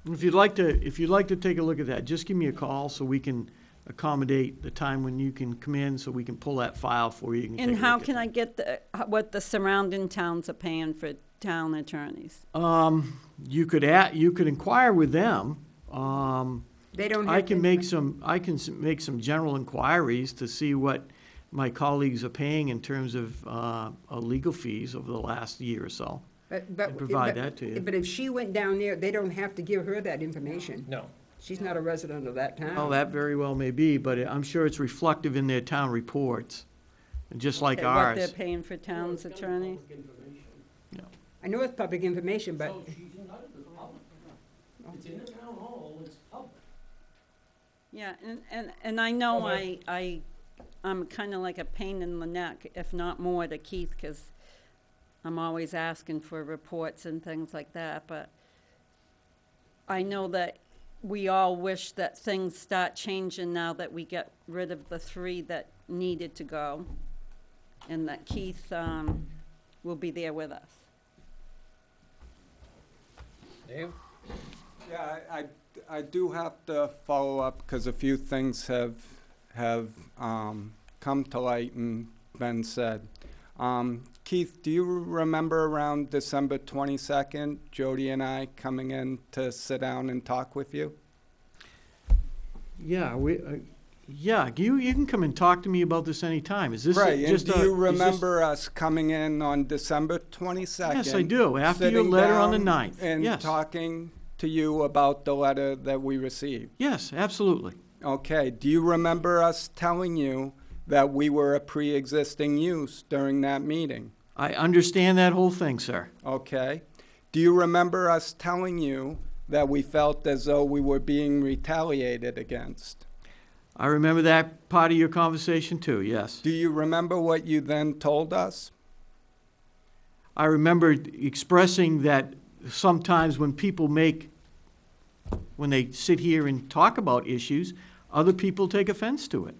If you'd like to take a look at that, just give me a call so we can accommodate the time when you can come in, so we can pull that file for you. And how can I get what the surrounding towns are paying for town attorneys? You could inquire with them. They don't. I can make some general inquiries to see what my colleagues are paying in terms of legal fees over the last year or so. But provide that to you. But if she went down there, they don't have to give her that information. No. She's not a resident of that town. Oh, that very well may be, but I'm sure it's reflective in their town reports, just like What ours. they're paying for town's attorney? I know it's public information, but So she's entitled to the public. It's in the town hall, it's public. Yeah, and I know I'm kind of like a pain in the neck, if not more, to Keith, because I'm always asking for reports and things like that, but I know that we all wish that things start changing now that we get rid of the 3 that needed to go, and that Keith will be there with us. Dave? Yeah, I do have to follow up because a few things have come to light and been said. Keith, do you remember around December 22nd, Jody and I coming in to sit down and talk with you? Yeah, you can come and talk to me about this anytime. Is this Right, and just do you remember us coming in on December 22nd? Yes, I do, after your sitting letter on the down 9th, and yes. talking to you about the letter that we received? Yes, absolutely. Okay, do you remember us telling you that we were a pre-existing use during that meeting? I understand that whole thing, sir. Okay. Do you remember us telling you that we felt as though we were being retaliated against? I remember that part of your conversation too, yes. Do you remember what you then told us? I remember expressing that sometimes when they sit here and talk about issues, other people take offense to it.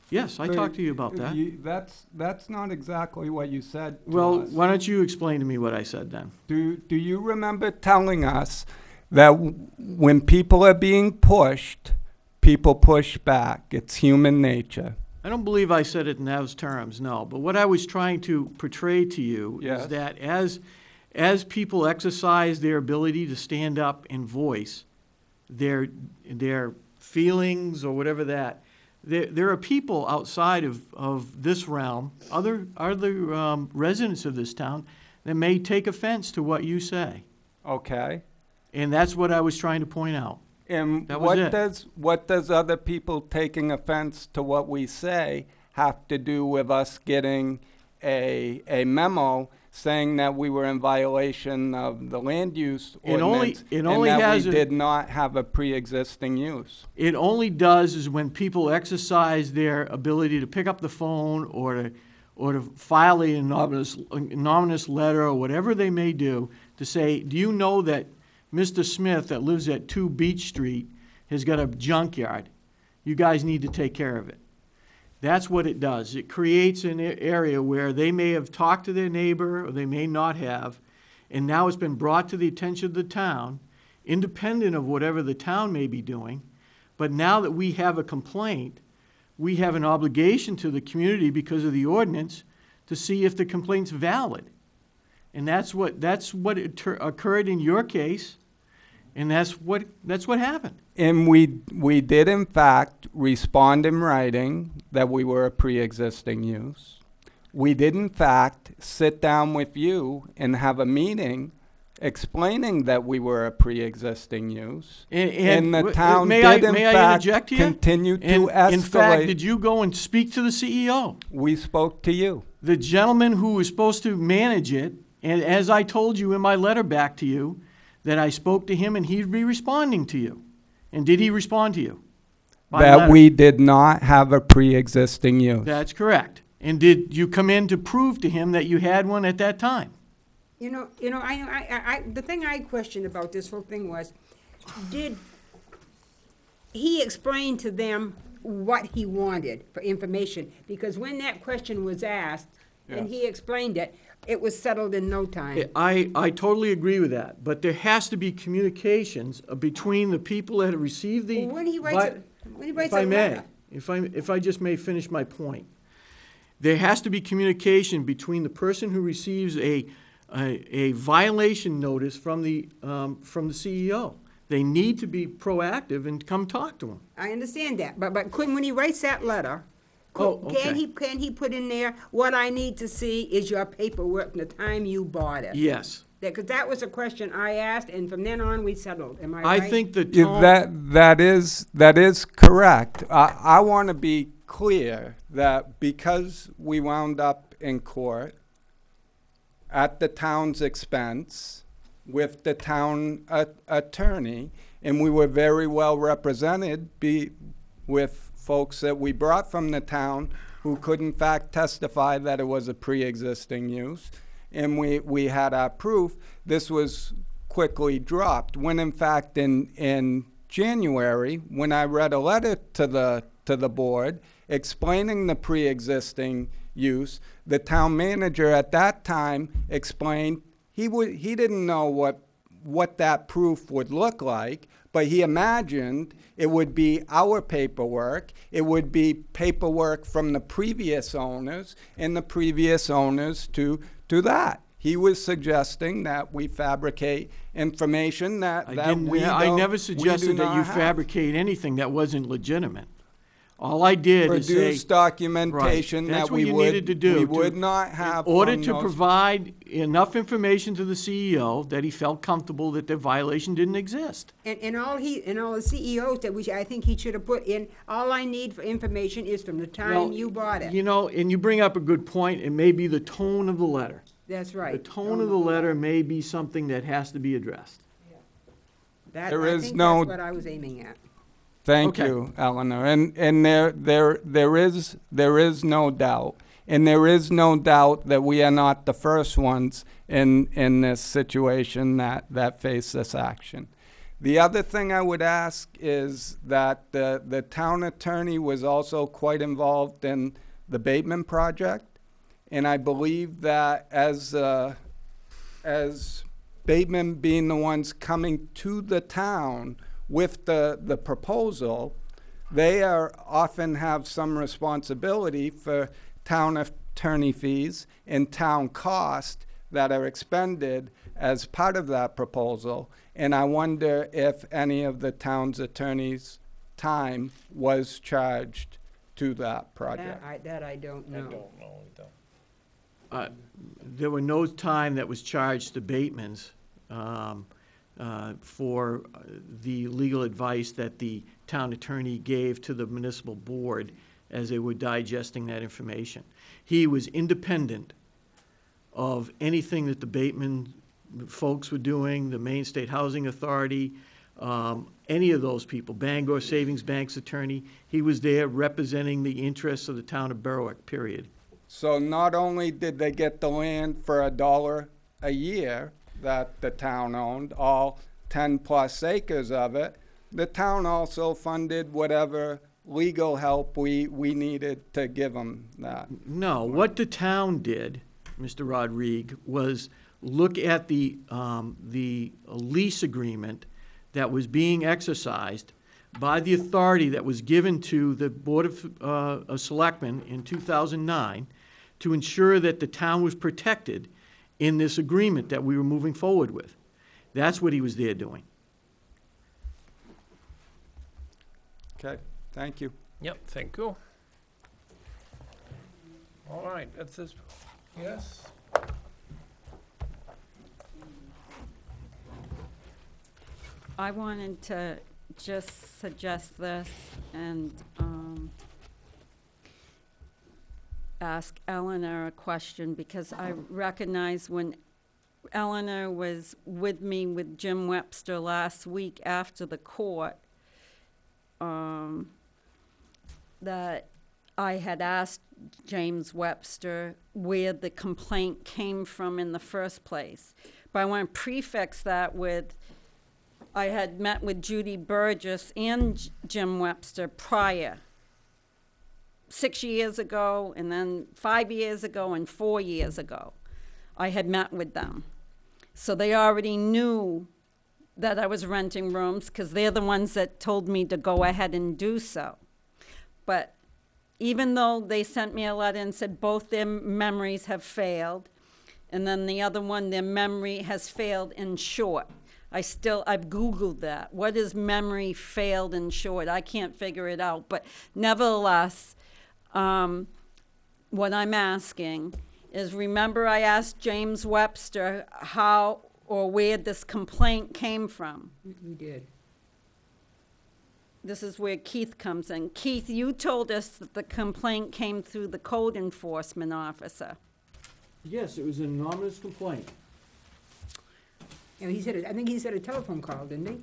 Yes, I talked to you about that. That's not exactly what you said to Well, us. why don't you explain to me what I said then? Do you remember telling us that when people are being pushed, people push back? It's human nature. I don't believe I said it in those terms, no. But what I was trying to portray to you Yes. is that as people exercise their ability to stand up and voice their feelings or whatever there are people outside of this realm, other residents of this town, that may take offense to what you say. Okay. And that's what I was trying to point out. And That was what does other people taking offense to what we say have to do with us getting a memo saying that we were in violation of the land use It only- ordinance it only and that has we a- did not have a pre-existing use? It only does is when people exercise their ability to pick up the phone or to file an anonymous letter or whatever they may do to say, do you know that Mr. Smith that lives at 2 Beach Street has got a junkyard? You guys need to take care of it. That's what it does. It creates an area where they may have talked to their neighbor or they may not have, and now it's been brought to the attention of the town, independent of whatever the town may be doing. But now that we have a complaint, we have an obligation to the community because of the ordinance to see if the complaint's valid. And that's what occurred in your case, and that's what happened. And we did in fact respond in writing that we were a pre-existing use. We did in fact sit down with you and have a meeting explaining that we were a pre-existing use. And the town did in fact continue to escalate. In fact, did you go and speak to the CEO? We spoke to you. The gentleman who was supposed to manage it, and as I told you in my letter back to you, that I spoke to him and he'd be responding to you. And did he respond to you? By That letter? we did not have a pre-existing use. That's correct. And did you come in to prove to him that you had one at that time? The thing I questioned about this whole thing was, did he explain to them what he wanted for information? Because when that question was asked, and he explained it, it was settled in no time. I totally agree with that, but there has to be communications between the people that have received the. Well, when he writes If a I may, letter. if I just may finish my point, there has to be communication between the person who receives a violation notice from the CEO. They need to be proactive and come talk to him. I understand that, but when he writes that letter, can he put in there, what I need to see is your paperwork from the time you bought it? Yes. Because that was a question I asked, and from then on, we settled. Am I right? I think the Yeah, tone. that is correct. I want to be clear that because we wound up in court at the town's expense with the town attorney, and we were very well represented with folks that we brought from the town who could in fact testify that it was a pre-existing use, and we had our proof, this was quickly dropped. When in fact in January, when I read a letter to the board explaining the pre-existing use, the town manager at that time explained he didn't know what that proof would look like, but he imagined it would be our paperwork, it would be paperwork from the previous owners, and the previous owners to that. He was suggesting that we fabricate information that I never suggested that you fabricate anything that wasn't legitimate. All I did is say. Produce documentation Right. That's that what we you needed to do. we would not have. In order on to those- provide enough information to the CEO that he felt comfortable that the violation didn't exist. And all the CEOs that I think he should have put in, all I need for information is from the time Well, you bought it. You know, and you bring up a good point, it may be the tone of the letter. That's right. The tone of the letter may be something that has to be addressed. That, There I is think no- that's what I was aiming at. Thank Okay. you, Eleanor. And there is no doubt. And there is no doubt that we are not the first ones in this situation that face this action. The other thing I would ask is that the town attorney was also quite involved in the Bateman project. And I believe that as Bateman being the ones coming to the town with the proposal, they often have some responsibility for town attorney fees and town costs that are expended as part of that proposal. And I wonder if any of the town's attorney's time was charged to that project? That I don't I know. don't know, I don't. There were no time that was charged to Bateman's for the legal advice that the town attorney gave to the municipal board as they were digesting that information. He was independent of anything that the Bateman folks were doing, the Maine State Housing Authority, any of those people, Bangor Savings Bank's attorney. He was there representing the interests of the town of Berwick, period. So not only did they get the land for $1 a year that the town owned, all 10+ acres of it, the town also funded whatever legal help we needed to give them that. No, what the town did, Mr. Rodrigue, was look at the lease agreement that was being exercised by the authority that was given to the Board of Selectmen in 2009 to ensure that the town was protected in this agreement that we were moving forward with. That's what he was there doing. Okay, thank you. Yep, thank you. All right, that's this, yes? I wanted to just suggest this and ask Eleanor a question, because I recognize when Eleanor was with me with Jim Webster last week after the court, that I had asked James Webster where the complaint came from in the first place. But I want to prefix that with, I had met with Judy Burgess and Jim Webster prior, 6 years ago, and then 5 years ago, and 4 years ago. I had met with them. So they already knew that I was renting rooms, because they're the ones that told me to go ahead and do so. But even though they sent me a letter and said both their memories have failed, and then the other one, their memory has failed in short. I've Googled that. What is memory failed in short? I can't figure it out. But nevertheless, what I'm asking is, remember I asked James Webster how or where this complaint came from. You did. This is where Keith comes in. Keith, you told us that the complaint came through the code enforcement officer. Yes, it was an anonymous complaint. And he said, I think he said a telephone call, didn't he?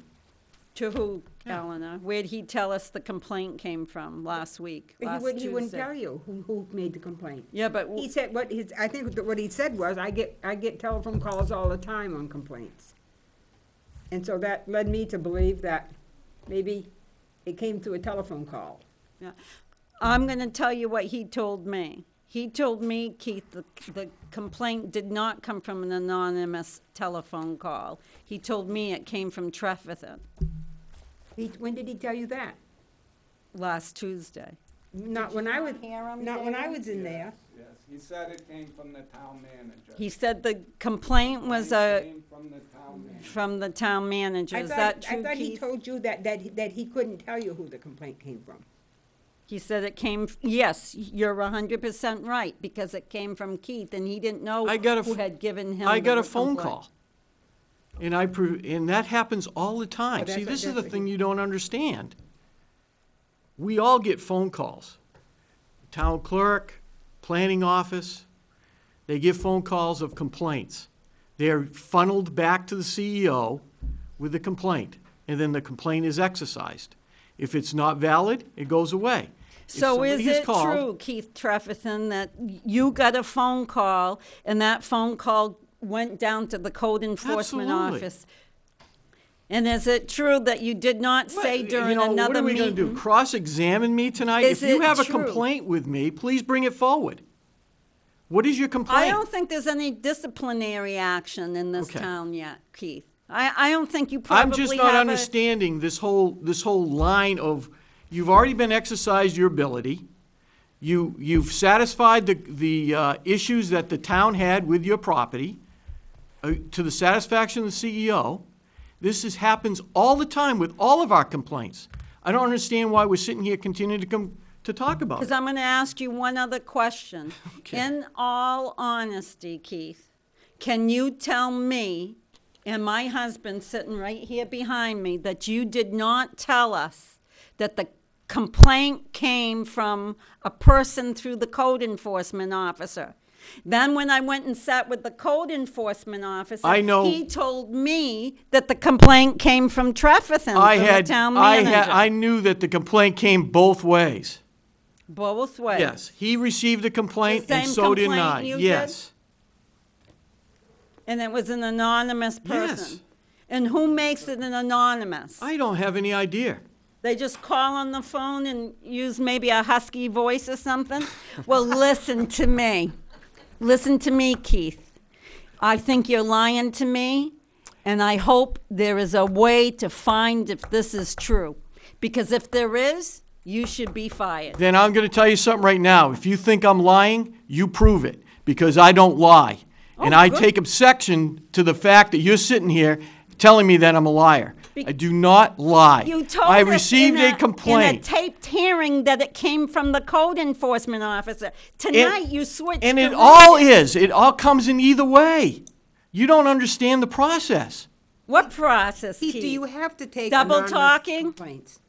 To who, Eleanor? Where'd he tell us the complaint came from last week, But last he wouldn't Tuesday? tell you who made the complaint. Yeah, but He said, I think what he said was, I get telephone calls all the time on complaints. And so that led me to believe that maybe it came through a telephone call. yeah. I'm going to tell you what he told me. He told me, Keith, the complaint did not come from an anonymous telephone call. He told me it came from Trefethen When did he tell you that? last Tuesday. Not when I was, hear him, not when I David? was in there. Yes, he said it came from the town manager. He said the complaint was Came from the town manager. from the town manager. Is that true, I thought he Keith? told you that he couldn't tell you who the complaint came from. He said it came, yes, you're 100% right, because it came from Keith, and he didn't know who had given him I got the a phone complaint. call. And that happens all the time. Oh, that's See, what- this is that's the what thing he- you don't understand. We all get phone calls. Town clerk, planning office, they get phone calls of complaints. They're funneled back to the CEO with the complaint, and then the complaint is exercised. If it's not valid, it goes away. If So is somebody has it called- true, Keith Trefethen, that you got a phone call, and that phone call went down to the code enforcement Absolutely. office? And is it true that you did not say What- during What another are we gonna do, meeting? cross-examine me tonight? Is If you it have a true? complaint with me, please bring it forward. What is your I complaint? don't think there's any disciplinary action in this Okay. town yet, Keith. I don't think you probably I'm have just not a- understanding this whole line of, you've already been exercised your ability. You've satisfied the issues that the town had with your property to the satisfaction of the CEO. This happens all the time with all of our complaints. I don't understand why we're sitting here continuing to talk about Because it. I'm going to ask you one other question. Okay. In all honesty, Keith, can you tell me and my husband sitting right here behind me that you did not tell us that the complaint came from a person through the code enforcement officer? Then when I went and sat with the code enforcement officer, I know- he told me that the complaint came from Trefethen, from the town manager. I knew that the complaint came both ways. Both ways. Yes, he received a complaint The and same so did complaint I. you did? Yes. And it was an anonymous person. Yes. And who makes it an anonymous? I don't have any idea. They just call on the phone and use maybe a husky voice or something? Well, listen to me. Listen to me, Keith. I think you're lying to me, and I hope there is a way to find if this is true. Because if there is, you should be fired. Then I'm going to tell you something right now. If you think I'm lying, you prove it, because I don't lie. And I good. take objection to the fact that you're sitting here telling me that I'm a liar. I do not lie. You told I us received in a complaint. in a taped hearing that it came from the code enforcement officer. Tonight, you switched And the it all rules. is. It all comes in either way. You don't understand the process. What process, Keith, Keith? do you have to take Double anonymous talking? complaints?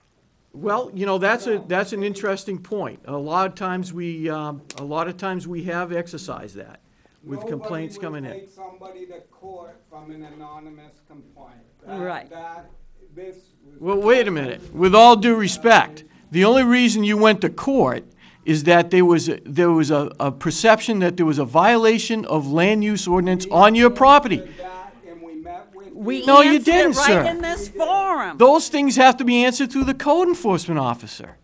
Well, that's an interesting point. A lot of times we have exercised that with complaints coming in. Nobody would take somebody to court from an anonymous complaint. Right. This was. Well, wait a minute. With all due respect, the only reason you went to court is that there was a perception that there was a violation of land use ordinance on your property. And we met with. We No, you answered didn't, it right sir. in this forum. Those things have to be answered through the code enforcement officer.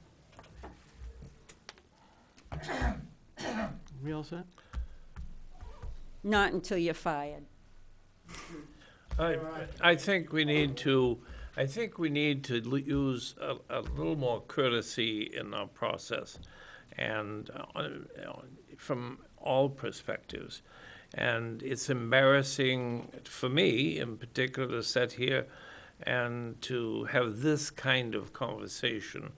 We all set? Not until you're fired. I think we need to use a little more courtesy in our process, and from all perspectives. And it's embarrassing for me, in particular, to sit here and to have this kind of conversation.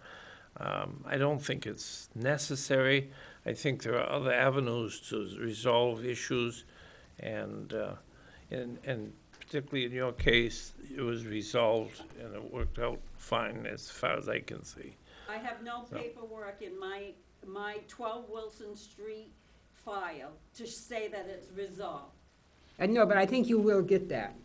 I don't think it's necessary. I think there are other avenues to resolve issues, and particularly in your case, it was resolved and it worked out fine as far as I can see. I have no paperwork in my 12 Wilson Street file to say that it's resolved. No, but I think you will get that.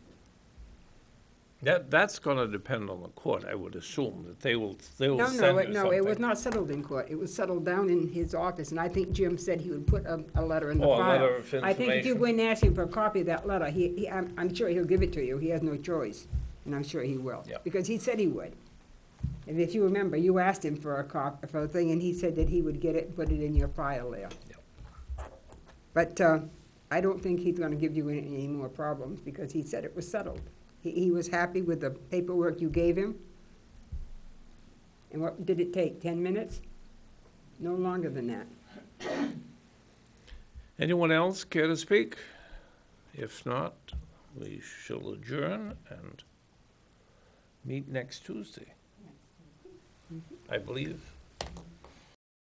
That's going to depend on the court, I would assume, that they will send you something. No, it was not settled in court. It was settled down in his office, and I think Jim said he would put a letter in the file. Oh, a letter of I think if you information. go in and ask him for a copy of that letter, I'm sure he'll give it to you. He has no choice, and I'm sure he will. Yep. Because he said he would. And if you remember, you asked him for a thing, and he said that he would get it and put it in your file there. Yep. But I don't think he's gonna give you any more problems, because he said it was settled. He was happy with the paperwork you gave him. And what did it take, 10 minutes? No longer than that. Anyone else care to speak? If not, we shall adjourn and meet next Tuesday. I believe.